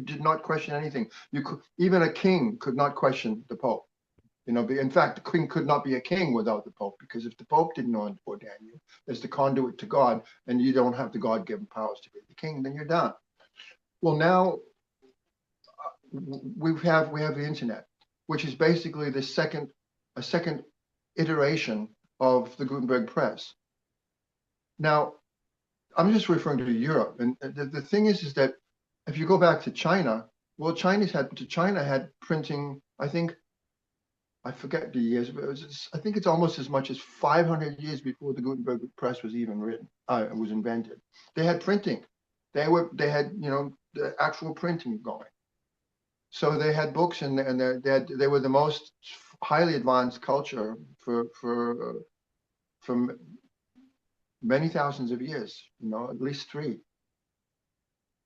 did not question anything. You could, even a king could not question the Pope. In fact, the king could not be a king without the Pope, because if the Pope didn't ordain you as the conduit to God, and you don't have the God-given powers to be the king, then you're done. Well, now we have the internet, which is basically a second iteration of the Gutenberg press. Now, I'm just referring to Europe, and the thing is that if you go back to China, well, China had printing. I forget the years, but I think it's almost as much as 500 years before the Gutenberg press was even was invented. They had printing. They had the actual printing going. So they had books, and they were the most highly advanced culture for many thousands of years. At least three.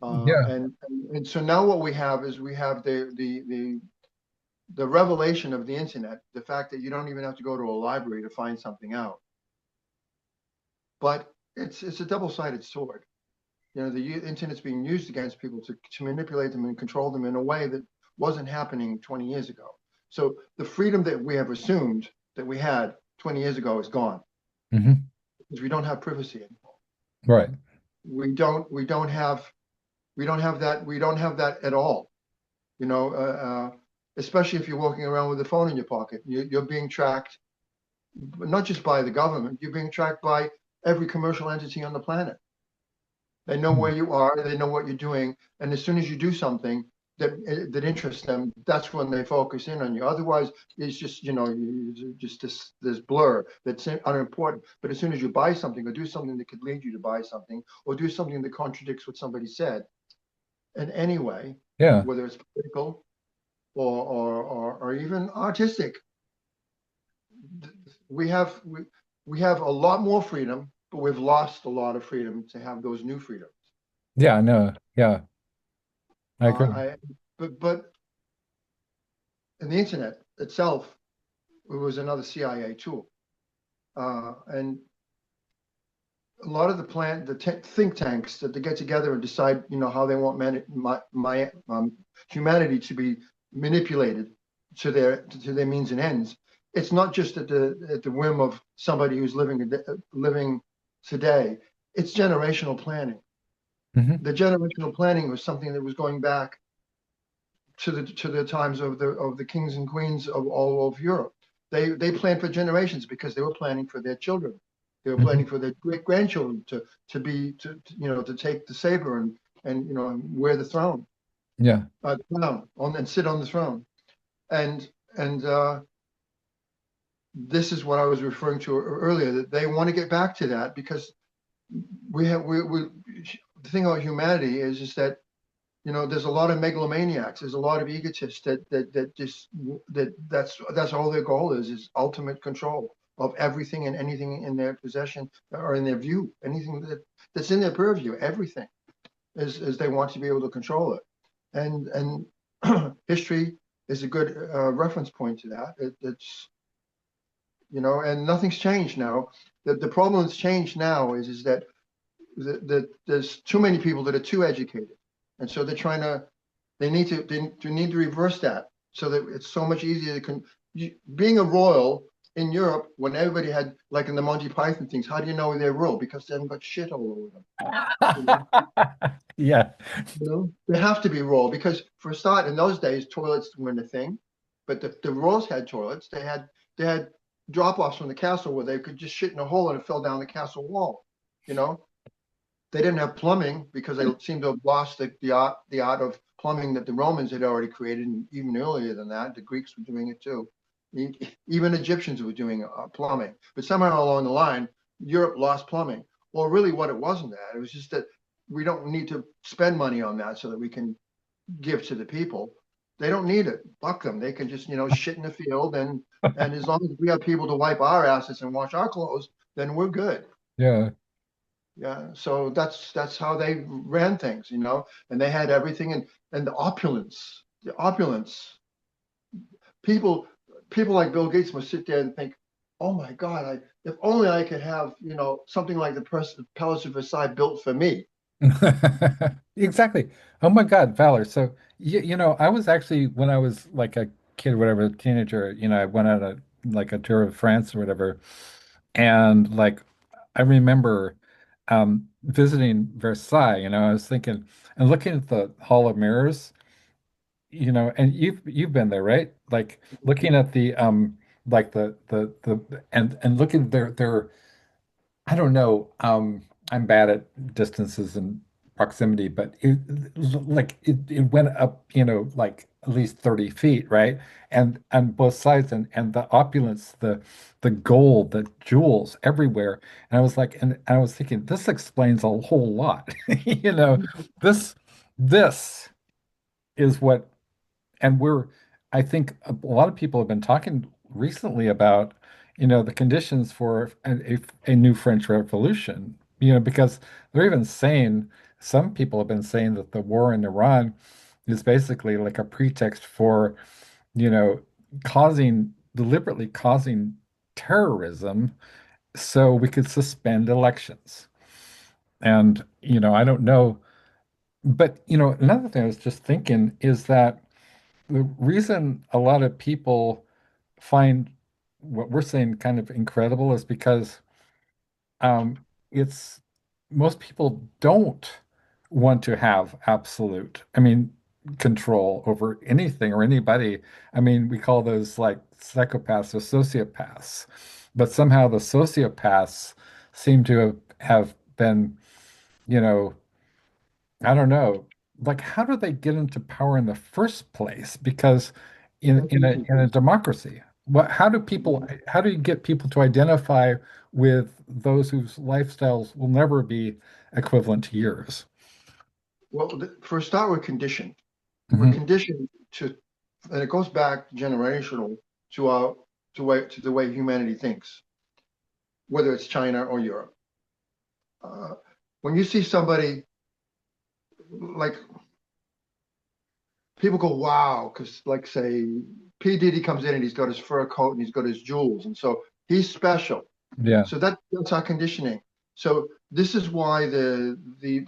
Yeah. And so now what we have is we have the revelation of the internet, the fact that you don't even have to go to a library to find something out. But it's a double-sided sword. The internet's being used against people to manipulate them and control them in a way that wasn't happening 20 years ago. So the freedom that we have assumed that we had 20 years ago is gone, Hmm. because we don't have privacy anymore. Right. We don't have that at all. You know, especially if you're walking around with a phone in your pocket, you're being tracked, not just by the government. You're being tracked by every commercial entity on the planet. They know where you are, they know what you're doing, and as soon as you do something that interests them, that's when they focus in on you. Otherwise, it's just just this blur that's unimportant. But as soon as you buy something or do something that could lead you to buy something, or do something that contradicts what somebody said in any way, Yeah. whether it's political or even artistic, we have we have a lot more freedom, but we've lost a lot of freedom to have those new freedoms. Yeah, no. Yeah, I agree. I but and the internet itself, it was another CIA tool, and a lot of the think tanks that they get together and decide, how they want humanity to be manipulated to their means and ends. It's not just at the whim of somebody who's living today. It's generational planning. Hmm. The generational planning was something that was going back to the times of the kings and queens of all of Europe. They planned for generations because they were planning for their children. They were planning Hmm. for their great grandchildren to take the saber and wear the throne, Yeah. crown on and sit on the throne. And this is what I was referring to earlier, that they want to get back to that, because the thing about humanity is that there's a lot of megalomaniacs. There's a lot of egotists that's all their goal is ultimate control of everything and anything in their possession or in their view. Anything that's in their purview, everything is they want to be able to control it. And history is a good reference point to that. And nothing's changed now. The problem that's changed now is that there's too many people that are too educated, and so they need to reverse that, so that it's so much easier being a royal in Europe, when everybody had, like in the Monty Python things. How do you know they're royal? Because they haven't got shit all over them. You know, Yeah. they have to be royal because, for a start, in those days toilets weren't a thing. But the Royals had toilets. They had drop-offs from the castle where they could just shit in a hole and it fell down the castle wall. You know, they didn't have plumbing because they seemed to have lost the art of plumbing that the Romans had already created, and even earlier than that, the Greeks were doing it too. Even Egyptians were doing plumbing, but somehow along the line, Europe lost plumbing. Well, really, what it wasn't that it was just that we don't need to spend money on that so that we can give to the people. They don't need it. Fuck them. They can just shit in the field, and as long as we have people to wipe our asses and wash our clothes, then we're good. Yeah. Yeah, so that's how they ran things, and they had everything, and the opulence. People people like Bill Gates must sit there and think, oh my God, if only I could have, something like the Palace of Versailles built for me. Exactly. Oh my God, Valor. So I was actually when I was like a kid, whatever, teenager, I went on a like a tour of France or whatever, and like I remember visiting Versailles, I was thinking and looking at the Hall of Mirrors, and you've been there, right? Like looking at the like the and looking at their I don't know. I'm bad at distances and proximity, but it went up, like at least 30 feet, right? And on both sides, and the opulence, the gold, the jewels everywhere. And I was like, and I was thinking, this explains a whole lot. You know, this this is what and I think a lot of people have been talking recently about, the conditions for a new French Revolution, because they're even saying, some people have been saying that the war in Iran is basically like a pretext for, you know, deliberately causing terrorism so we could suspend elections. And, I don't know. But, another thing I was just thinking is that the reason a lot of people find what we're saying kind of incredible is because um, it's most people don't want to have absolute, control over anything or anybody. We call those like psychopaths or sociopaths, but somehow the sociopaths seem to have been, you know, I don't know. Like, how do they get into power in the first place? Because in That's easy. in a democracy, how do you get people to identify with those whose lifestyles will never be equivalent to yours? Well, for a start, we're conditioned. We're Hmm. conditioned and it goes back generational to our to the way humanity thinks, whether it's China or Europe. Uh, when you see somebody like people go, wow, because like say P. Diddy comes in and he's got his fur coat and he's got his jewels, and so he's special. Yeah. So that's our conditioning. So this is why the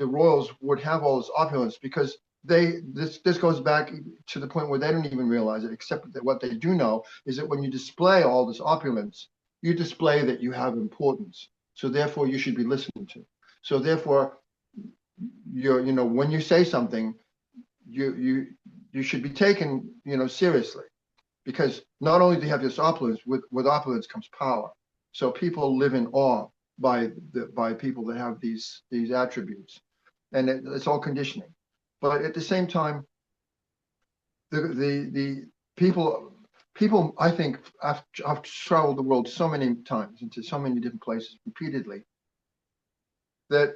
royals would have all this opulence because this goes back to the point where they don't even realize it, except that what they do know is that when you display all this opulence, you display that you have importance. So therefore you should be listened to. So therefore when you say something, you you should be taken seriously because not only do you have this opulence, with opulence comes power. So people live in awe by people that have these attributes, and it's all conditioning. But at the same time, the people I think I've traveled the world so many times into so many different places repeatedly that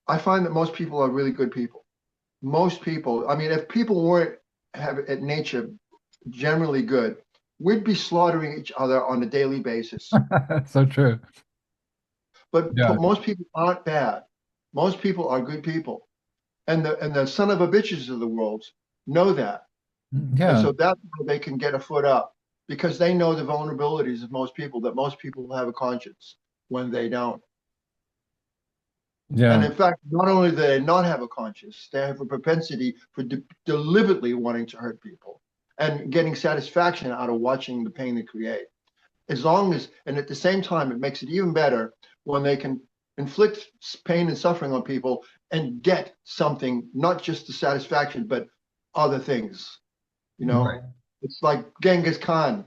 I find that most people are really good people. Most people, I mean, if people weren't have at nature generally good, we'd be slaughtering each other on a daily basis. So true. But Yeah. most people aren't bad. Most people are good people, and the son of a bitches of the world know that, and Yeah. so that's how they can get a foot up because they know the vulnerabilities of most people. That most people have a conscience when they don't. And Yeah. in fact, not only do they not have a conscience, they have a propensity for deliberately wanting to hurt people and getting satisfaction out of watching the pain they create. As long as, and at the same time, it makes it even better when they can inflict pain and suffering on people and get something, not just the satisfaction, but other things, you know? Right. It's like Genghis Khan.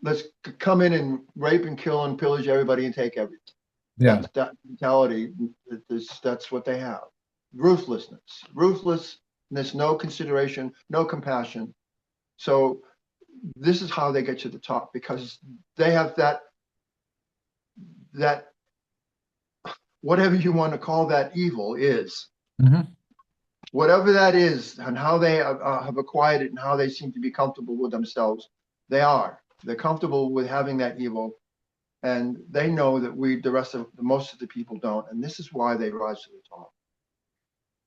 Let's come in and rape and kill and pillage everybody and take everything. Yeah. That mentality. That's what they have. Ruthlessness, no consideration, no compassion. So this is how they get to the top because they have that whatever you want to call that evil is Hmm. whatever that is and how they have acquired it and how they seem to be comfortable with themselves. They're comfortable with having that evil, and they know that the rest of most of the people don't, and this is why they rise to the top.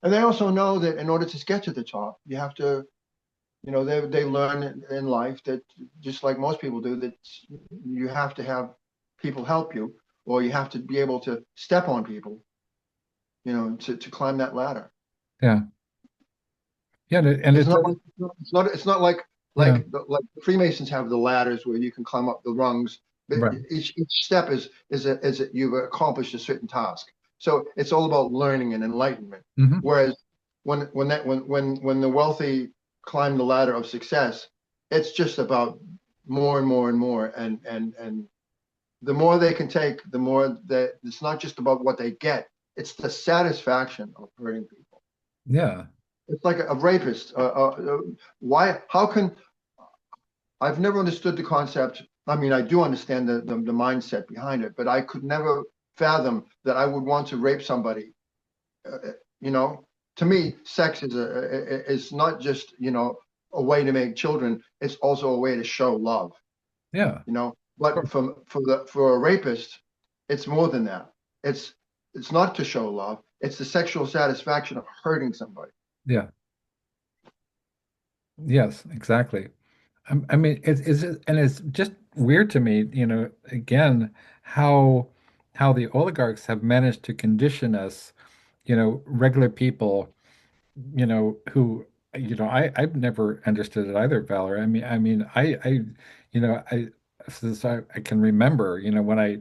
And they also know that in order to get to the top, you have to, they learn in life that just like most people do, that you have to have people help you, or you have to be able to step on people, to climb that ladder. Yeah. Yeah. And It's it not does. like it's not like Yeah. the Freemasons have the ladders where you can climb up the rungs, but Right. each step is you've accomplished a certain task. So it's all about learning and enlightenment. Hmm. Whereas when the wealthy climb the ladder of success, it's just about more and more and more, and the more they can take, the more that it's not just about what they get; it's the satisfaction of hurting people. Yeah. It's like a rapist. Why? How can I've never understood the concept. I mean, I do understand the mindset behind it, but I could never fathom that I would want to rape somebody. You know, to me, sex is not just a way to make children. It's also a way to show love. Yeah. But for a rapist, it's more than that. It's it's not to show love. It's the sexual satisfaction of hurting somebody. Yeah. Yes, exactly. I mean, and it's just weird to me, again, how the oligarchs have managed to condition us, regular people, who, I've never understood it either, Valor. I mean, I since I can remember, when I,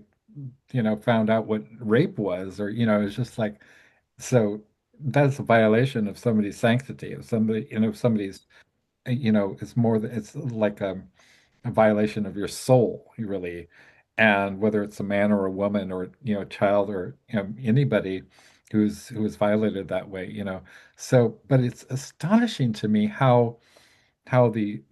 found out what rape was, or, it's just like, so that's a violation of somebody's sanctity, of somebody, somebody's, it's more than, it's like a violation of your soul, really. And whether it's a man or a woman or, a child or, anybody who's violated that way, So, but it's astonishing to me how the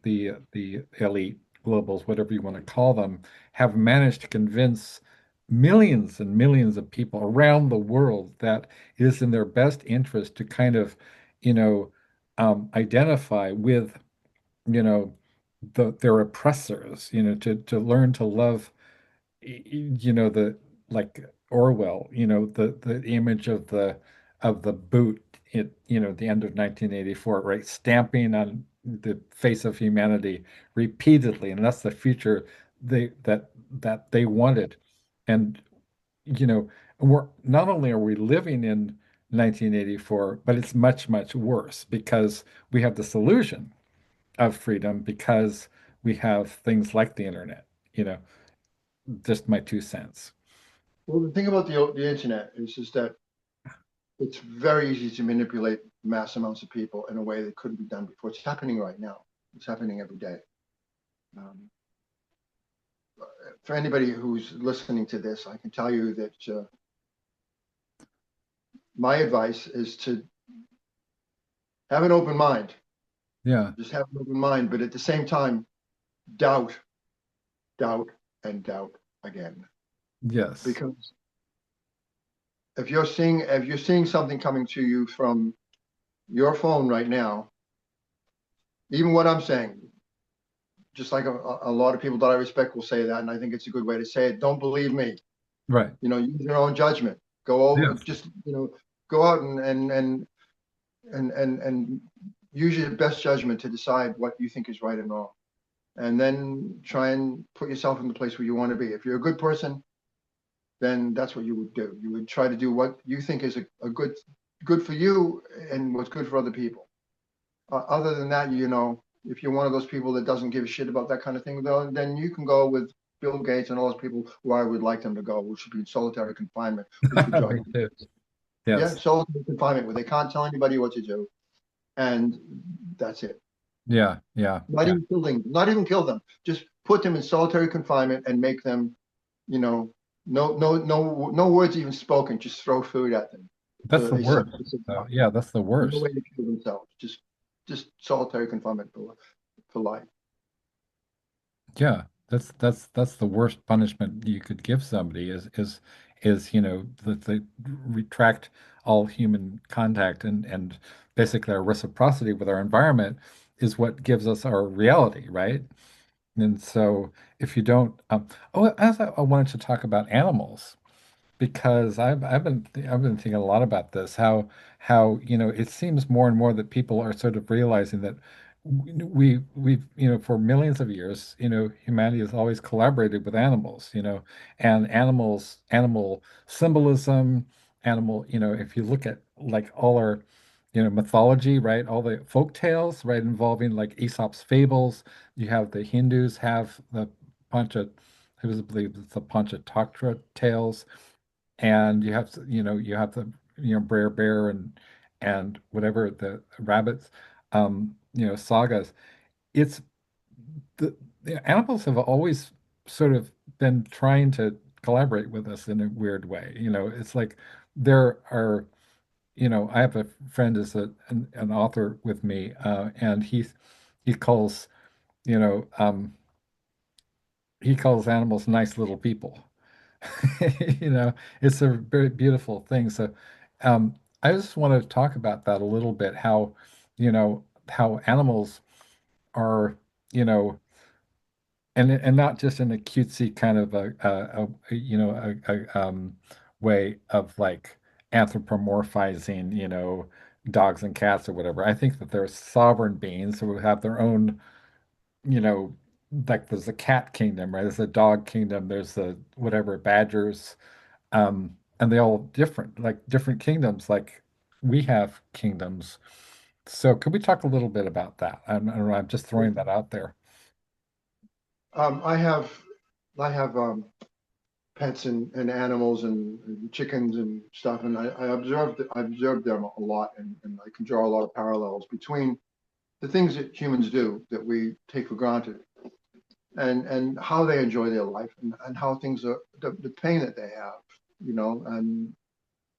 elite globals, whatever you want to call them, have managed to convince millions and millions of people around the world that it is in their best interest to kind of, you know, identify with, you know, their oppressors, to learn to love, the, like Orwell, the image of the boot at, the end of 1984, right? Stamping on the face of humanity repeatedly, and that's the future that they wanted. And, we're not only are we living in 1984, but it's much, much worse because we have this illusion of freedom because we have things like the internet, you know, just my 2 cents. Well, the thing about the internet is just that it's very easy to manipulate mass amounts of people in a way that couldn't be done before. It's happening right now. It's happening every day. Um, for anybody who's listening to this, I can tell you that my advice is to have an open mind. Yeah. Just have an open mind, but at the same time, doubt, doubt, and doubt again. Yes. Because if you're seeing something coming to you from your phone right now, even what I'm saying, just like a lot of people that I respect will say that, and I think it's a good way to say it. Don't believe me. Right. Use your own judgment. Go over, Yes. just go out and use your best judgment to decide what you think is right and wrong, and then try and put yourself in the place where you want to be. If you're a good person, then that's what you would do. You would try to do what you think is a good for you and what's good for other people. Other than that, if you're one of those people that doesn't give a shit about that kind of thing, though, then you can go with Bill Gates and all those people where I would like them to go, which would be in solitary confinement, which would drive Me me too. crazy. Yeah, Yes. solitary confinement where they can't tell anybody what to do, and that's it. Yeah, yeah, Not yeah. even kill them, not even kill them. Just put them in solitary confinement and make them, you know, no words even spoken. Just throw food at them so That's that the they worst. suffer. So, yeah, that's the No worst. way to kill themselves. Just solitary confinement for life. Yeah, that's the worst punishment you could give somebody is that they retract all human contact and basically our reciprocity with our environment is what gives us our reality, right? And so if you don't, as I wanted to talk about animals because I've been thinking a lot about this, how it seems more and more that people are sort of realizing that we've for millions of years humanity has always collaborated with animals, and animal symbolism, animal if you look at like all our mythology, right, all the folk tales, right, involving like Aesop's fables. You have the Hindus have the Pancha, I believe it's the Panchatantra tales, and you have you have the Brer Bear and whatever the rabbits sagas. It's the animals have always sort of been trying to collaborate with us in a weird way. It's like there are I have a friend is an author with me, and he calls you know he calls animals nice little people. You know, it's a very beautiful thing. So, I just want to talk about that a little bit, how animals are, you know, and not just in a cutesy kind of a way of like anthropomorphizing, dogs and cats or whatever. I think that they're sovereign beings who have their own, you know, like there's a cat kingdom, right? There's a dog kingdom, there's the whatever badgers, and they all different, like different kingdoms, like we have kingdoms. So could we talk a little bit about that? I don't know, I'm just throwing that out there. Um, I have I have pets and animals and chickens and stuff, and I observed them a lot, and I can draw a lot of parallels between the things that humans do that we take for granted and how they enjoy their life and how things are the pain that they have,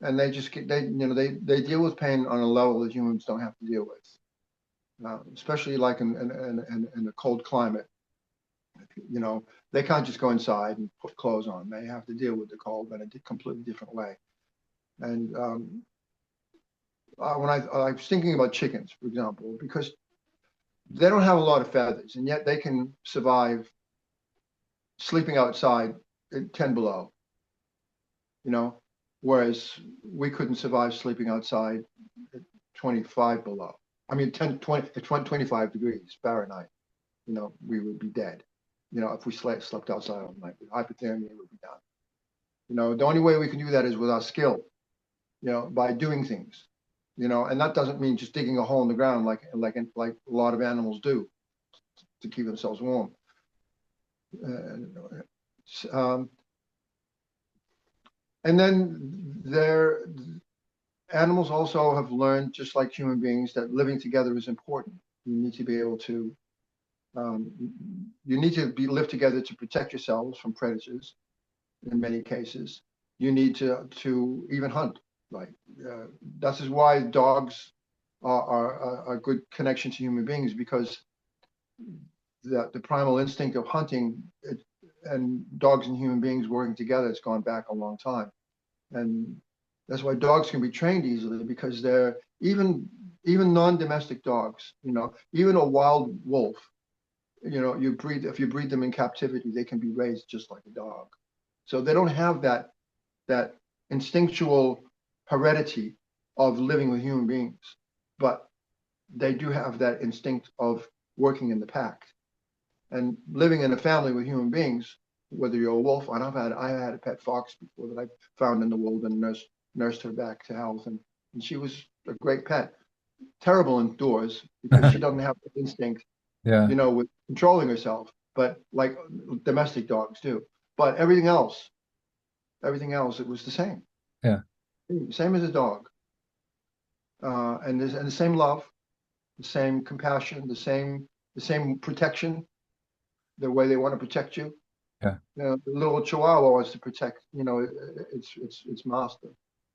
and they just get they deal with pain on a level that humans don't have to deal with, especially like in a cold climate. You know, they can't just go inside and put clothes on. They have to deal with the cold in a completely different way. And when I was thinking about chickens, for example, because they don't have a lot of feathers, and yet they can survive sleeping outside at 10 below, you know, whereas we couldn't survive sleeping outside at 25 below. I mean, 10, 20, 25 degrees Fahrenheit, we would be dead. If we slept outside all night, hypothermia would be done. The only way we can do that is with our skill, by doing things, and that doesn't mean just digging a hole in the ground like a lot of animals do to keep themselves warm. Um, and then animals also have learned, just like human beings, that living together is important. You need to be able to, um, you need to live together to protect yourselves from predators. In many cases, you need to even hunt. Like that is why dogs are a good connection to human beings, because the primal instinct of hunting and dogs and human beings working together has gone back a long time, and that's why dogs can be trained easily, because they're even non-domestic dogs. Even a wild wolf. If you breed them in captivity, they can be raised just like a dog. So they don't have that instinctual heredity of living with human beings, but they do have that instinct of working in the pack and living in a family with human beings. Whether you're a wolf, and I had a pet fox before that I found in the wilderness, nursed her back to health, and she was a great pet. Terrible indoors because she doesn't have the instinct, Yeah, with controlling herself, but like domestic dogs do. But everything else, it was the yeah, same as a dog, and the same love. the same compassion, the same protection, the way they want to protect you. Yeah. The little Chihuahua wants to protect, its master,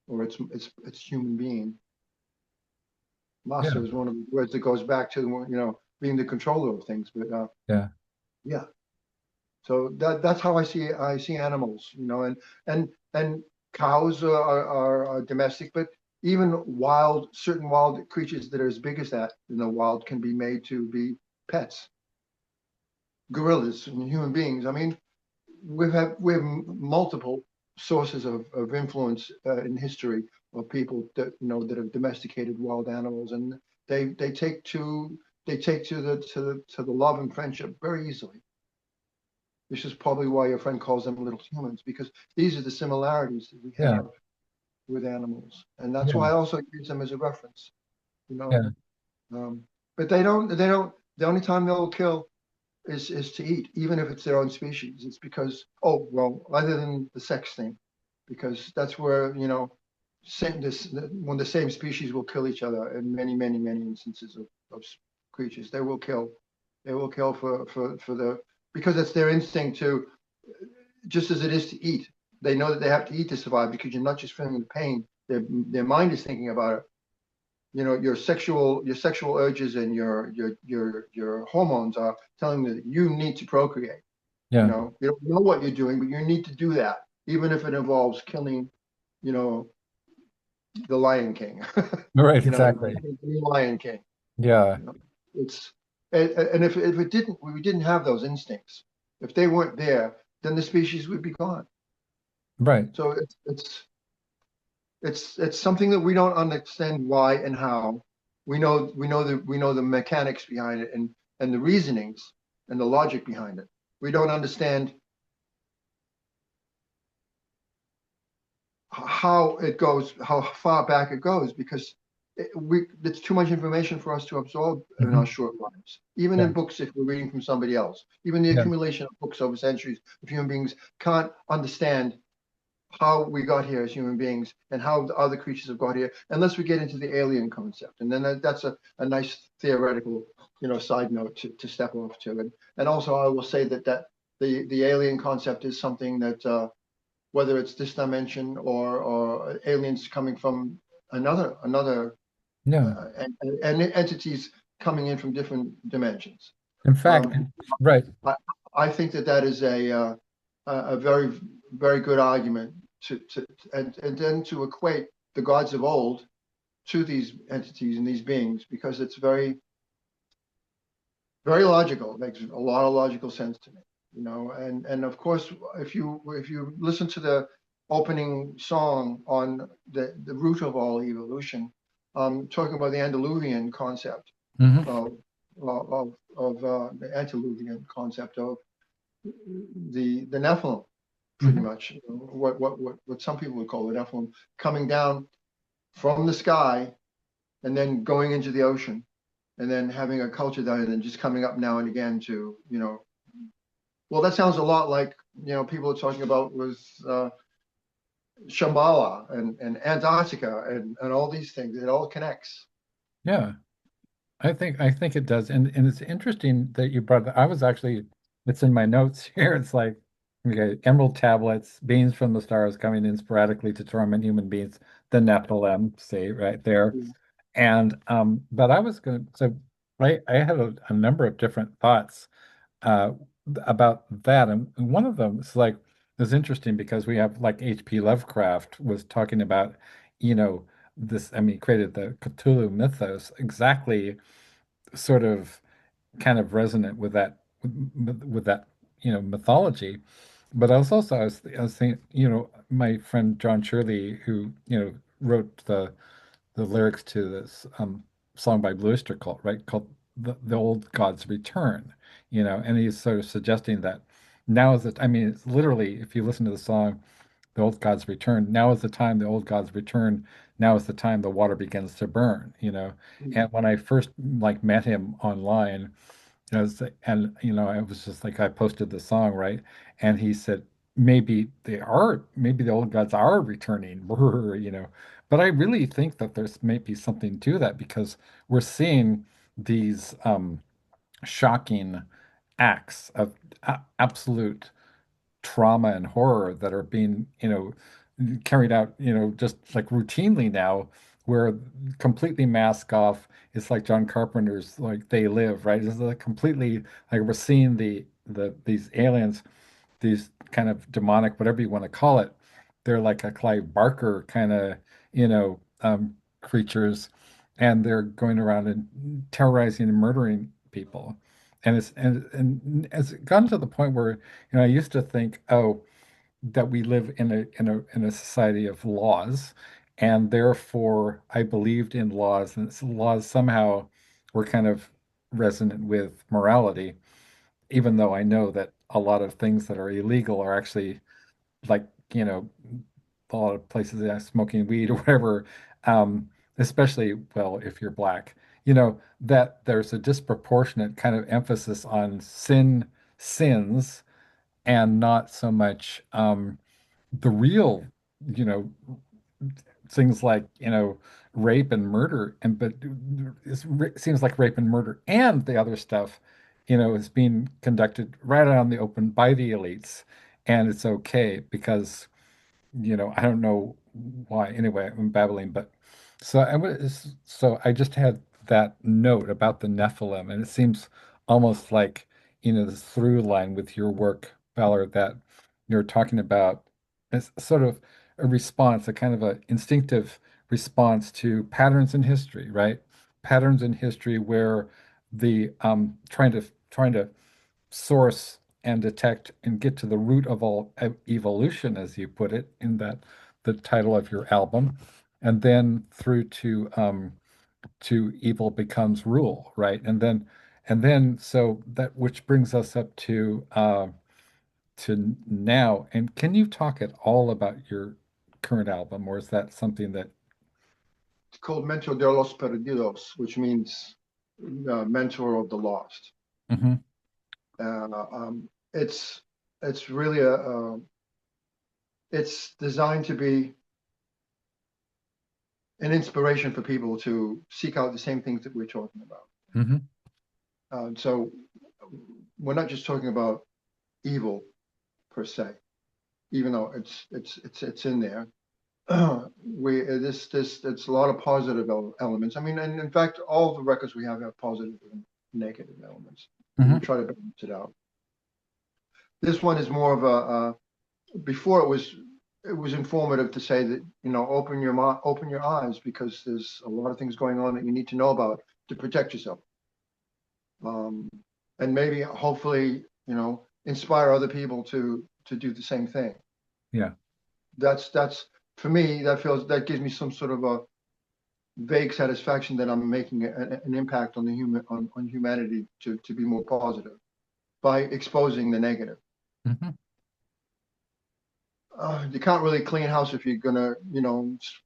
or its human being. Yeah. Master is one of the words that goes back to being the controller of things. But Yeah. yeah, so that's how I see animals, and cows are domestic, but even certain wild creatures that are as big as that in the wild can be made to be pets. Gorillas and human beings. I mean, we have multiple sources of influence in history of people that have domesticated wild animals, and they take to the love and friendship very easily. This is probably why your friend calls them little humans, because these are the similarities that we Yeah. have with animals, and that's Yeah. why I also use them as a reference. You know, Yeah. um, but they don't. The only time they'll kill is to eat, even if it's their own species. It's because, oh well, other than the sex thing, because that's where when the same species will kill each other in many, many, many instances of creatures. They will kill for the because it's their instinct to, just as it is to eat. They know that they have to eat to survive because you're not just feeling the pain. Their mind is thinking about it. Your sexual urges and your hormones are telling you that you need to procreate. Yeah. You don't know what you're doing, but you need to do that, even if it involves killing, you know, the Lion King. Right. Exactly. The new Lion King. Yeah. You know, it's and if it didn't, we didn't have those instincts. If they weren't there, then the species would be gone. Right. So it's something that we don't understand why and how. We know the mechanics behind it, and the reasonings and the logic behind it. We don't understand how it goes, how far back it goes, because it's too much information for us to absorb in Hmm. our short lives. Even Yeah. in books, if we're reading from somebody else, even the Yeah. accumulation of books over centuries of human beings can't understand how we got here as human beings and how the other creatures have got here, unless we get into the alien concept. And then that's a nice theoretical, side note to step off to. And also, I will say that the alien concept is something that, whether it's this dimension or aliens coming from another Yeah. and entities coming in from different dimensions. In fact, Um, right. I, I think that is a very, very good argument and then to equate the gods of old to these entities and these beings, because it's very, very logical. It makes a lot of logical sense to me, and of course, if you listen to the opening song on the root of all evolution, talking about the antediluvian concept Hmm. of the antediluvian concept of the Nephilim, pretty Hmm. much, what some people would call the Nephilim, coming down from the sky and then going into the ocean, and then having a culture down and then just coming up now and again to, well, that sounds a lot like, people are talking about with Shambhala and Antarctica and all these things. It all connects. Yeah. I think it does. And it's interesting that you brought that. I was actually, it's in my notes here. It's like, okay, emerald tablets, beings from the stars coming in sporadically to torment human beings, the Nephilim, see right there. And but I was going to, so right, I had a number of different thoughts uh about that. And one of them is like is interesting because we have like H.P. Lovecraft was talking about, you know, this, I mean, created the Cthulhu mythos exactly sort of kind of resonant with that mythology. But I was thinking, my friend John Shirley, who wrote the lyrics to this song by Blue Oyster Cult, right, called the Old Gods Return, and he's sort of suggesting that now is I mean, it's literally, if you listen to the song, the old gods return. Now is the time the old gods return. Now is the time the water begins to burn. And when I first like met him online, I was just like, I posted the song, right? And he said, maybe the old gods are returning, brr. But I really think that there's maybe something to that because we're seeing these shocking acts of absolute trauma and horror that are being, carried out, just like routinely now, where completely mask off. It's like John Carpenter's like They Live, right? It's like completely like we're seeing these aliens, these kind of demonic, whatever you want to call it. They're like a Clive Barker kind of, creatures, and they're going around and terrorizing and murdering people. And it's gotten to the point where, I used to think, oh, that we live in a society of laws, and therefore I believed in laws, and laws somehow were kind of resonant with morality, even though I know that a lot of things that are illegal are actually like, you know, a lot of places that are smoking weed or whatever, especially, well, if you're black, that there's a disproportionate kind of emphasis on sins, and not so much the real, you know, things like, rape and murder, but it seems like rape and murder and the other stuff, is being conducted right out in the open by the elites, and it's okay because, I don't know why. Anyway, I'm babbling, but so I just had that note about the Nephilim, and it seems almost like, this through line with your work, Valor, that you're talking about as sort of a response, a kind of a instinctive response to patterns in history, right? Patterns in history where the trying to source and detect and get to the root of all evolution, as you put it in the title of your album, and then through to evil becomes rule, right? And then so that, which brings us up to now. And can you talk at all about your current album, or is that something that? It's called Mentor de los Perdidos, which means mentor of the lost. Mhm, Uh, um, it's it's really it's designed to be an inspiration for people to seek out the same things that we're talking about. mhm, So we're not just talking about evil per se, even though it's in there. We this it's a lot of positive elements. I mean, and in fact, all the records we have positive and negative elements. We mhm. try to balance it out. This one is more of before it was informative to say that, open your eyes, because there's a lot of things going on that you need to know about to protect yourself, um, and maybe hopefully, inspire other people to do the same thing. Yeah. That's for me, that gives me some sort of a vague satisfaction that I'm making an impact on the on humanity to be more positive by exposing the negative. Mhm. You can't really clean house if you're gonna,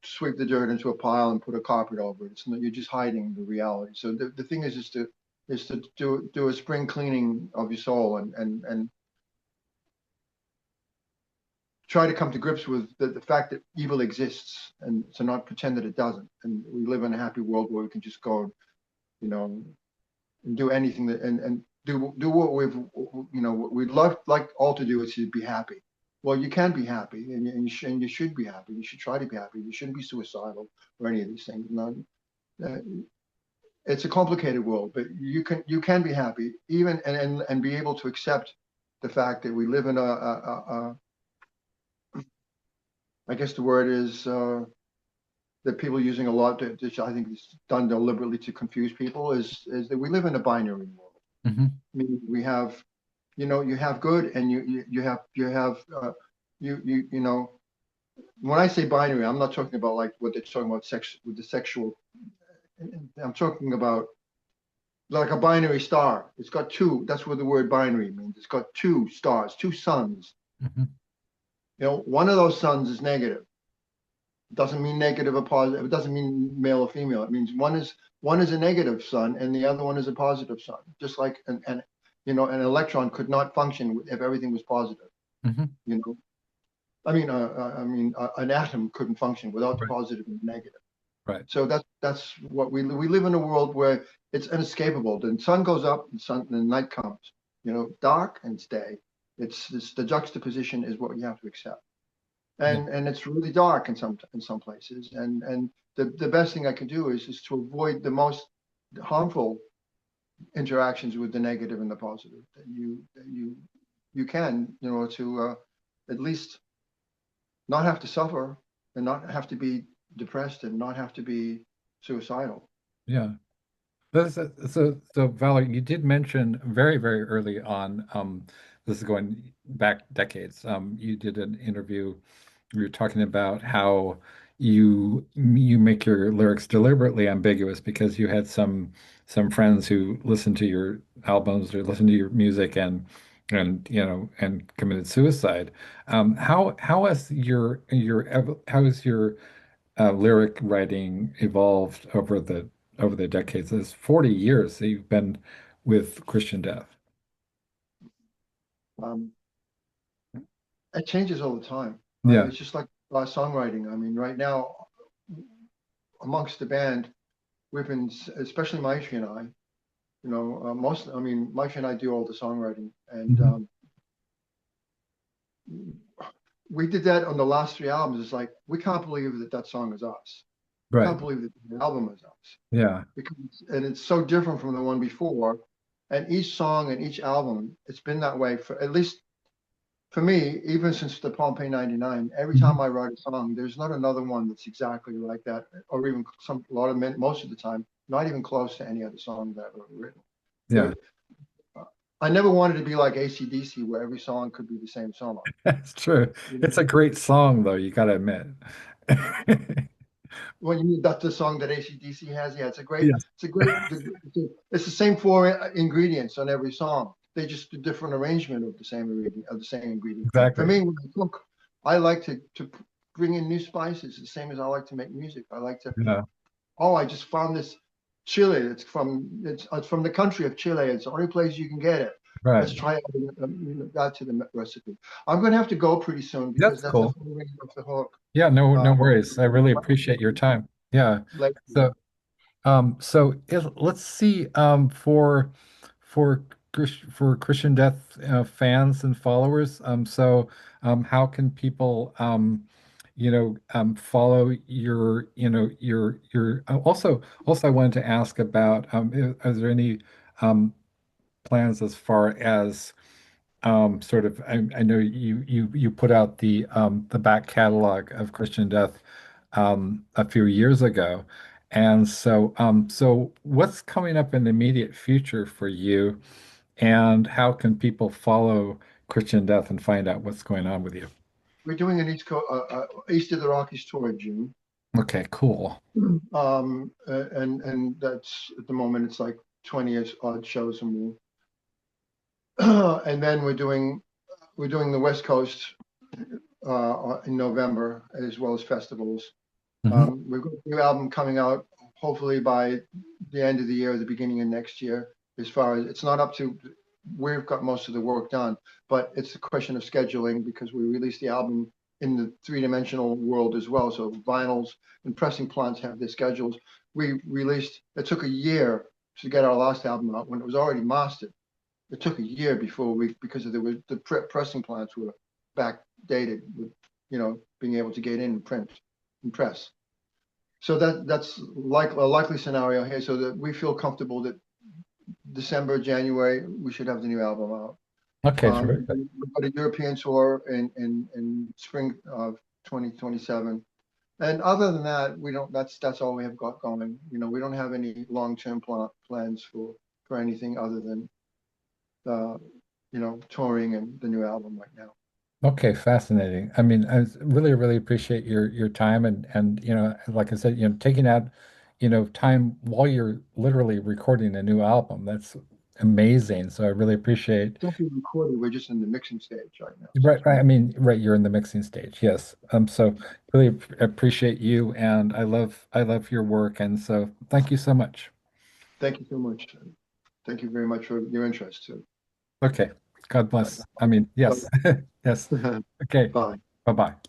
sweep the dirt into a pile and put a carpet over it. It's not, you're just hiding the reality. So the thing is to do a spring cleaning of your soul, and try to come to grips with the fact that evil exists, and to not pretend that it doesn't. And we live in a happy world where we can just go, you know, and do anything that and do what what we'd love like all to do is to be happy. Well, you can be happy, and you should be happy. You should try to be happy. You shouldn't be suicidal or any of these things. None. Uh, it's a complicated world, but you can be happy, even and be able to accept the fact that we live in I guess the word is that people are using a lot, which I think is done deliberately to confuse people, is that we live in a binary world. Mhm. Meaning we have, you have good, and you have when I say binary, I'm not talking about like what they're talking about sex with the sexual. I'm talking about like a binary star. It's got two. That's what the word binary means. It's got two stars, two suns. Mhm. One of those suns is negative. It doesn't mean negative or positive. It doesn't mean male or female. It means one is a negative sun, and the other one is a positive sun. Just like an electron could not function if everything was positive. Mhm. You know, I mean, an atom couldn't function without the Right. positive and the negative. Right. So that's what we live in a world where it's inescapable. The sun goes up, the night comes. Dark and it's day. It's the juxtaposition is what you have to accept. Yeah. And it's really dark in some places. And the best thing I can do is to avoid the most harmful interactions with the negative and the positive that you can, to at least not have to suffer and not have to be depressed and not have to be suicidal. Yeah. So Valor, you did mention very, very early on, this is going back decades. You did an interview. You were talking about how you make your lyrics deliberately ambiguous because you had some friends who listened to your albums or listened to your music and committed suicide. How has your lyric writing evolved over the decades? It's 40 years that you've been with Christian Death. Um, it changes all the time. Yeah, It's just like songwriting. I mean, right now, amongst the band, we've been, especially Maitri and I, Maitri and I do all the songwriting. And hmm we did that on the last three albums. It's like, we can't believe that song is us. We right. can't believe that the album is us. Yeah, And it's so different from the one before. And each song and each album, it's been that way for at least for me, even since the Pompeii 99. Every hmm time I write a song, there's not another one that's exactly like that, or even most of the time, not even close to any other song that I've ever written. yeah, There, I never wanted to be like AC/DC, where every song could be the same song. that's true. It's a great song, though, you got to admit. Well, you mean that's the song that AC/DC has? Yeah, Yes, it's a great, it's the same four ingredients on every song. They just do different arrangement of the same ingredient. For exactly. me, when I cook, I like to bring in new spices, the same as I like to make music. I like to, Yeah, oh, I just found this chili. It's from the country of Chile. It's the only place you can get it. right. Let's try it. Add to the recipe. I'm going to have to go pretty soon because That's that's the cool. phone ringing off the hook. Yeah, no Um, worries. I really appreciate your time. Yeah. like, So let's see, for for Christian Death fans and followers. How can people follow your also I wanted to ask about is there any um plans as far as sort of I know you put out the back catalog of Christian Death a few years ago. And so what's coming up in the immediate future for you, and how can people follow Christian Death and find out what's going on with you? we're doing an East of the Rockies tour in June. Okay, cool. And that's at the moment it's like 20 odd shows and more. And then we're doing the West Coast in November as well as festivals. Hmm We've got a new album coming out hopefully by the end of the year, or the beginning of next year. As far as it's not up to, we've got most of the work done, but it's a question of scheduling because we released the album in the three-dimensional world as well. So vinyls and pressing plants have their schedules. It took a year to get our last album out when it was already mastered. It took a year before because of the pressing plants were backdated with, being able to get in and print and press. So that's like a likely scenario here, so that we feel comfortable that December, January, we should have the new album out. Okay, terrific. We've got a European tour in spring of 2027. And other than that, we don't. That's all we have got going. We don't have any long-term plans for anything other than touring and the new album right now. Okay, fascinating. I mean, really, really appreciate your time and like I said, taking out, time while you're literally recording a new album. That's amazing. So I really appreciate. Don't be recorded. We're just in the mixing stage right now. So Right, it's right. been I mean, right, you're in the mixing stage. Yes. So really appreciate you, and I love your work, and so thank you so much. Thank you so much. Thank you very much for your interest too. Okay. God Right. bless. I mean, yes. Yes. Okay. Bye. Bye-bye.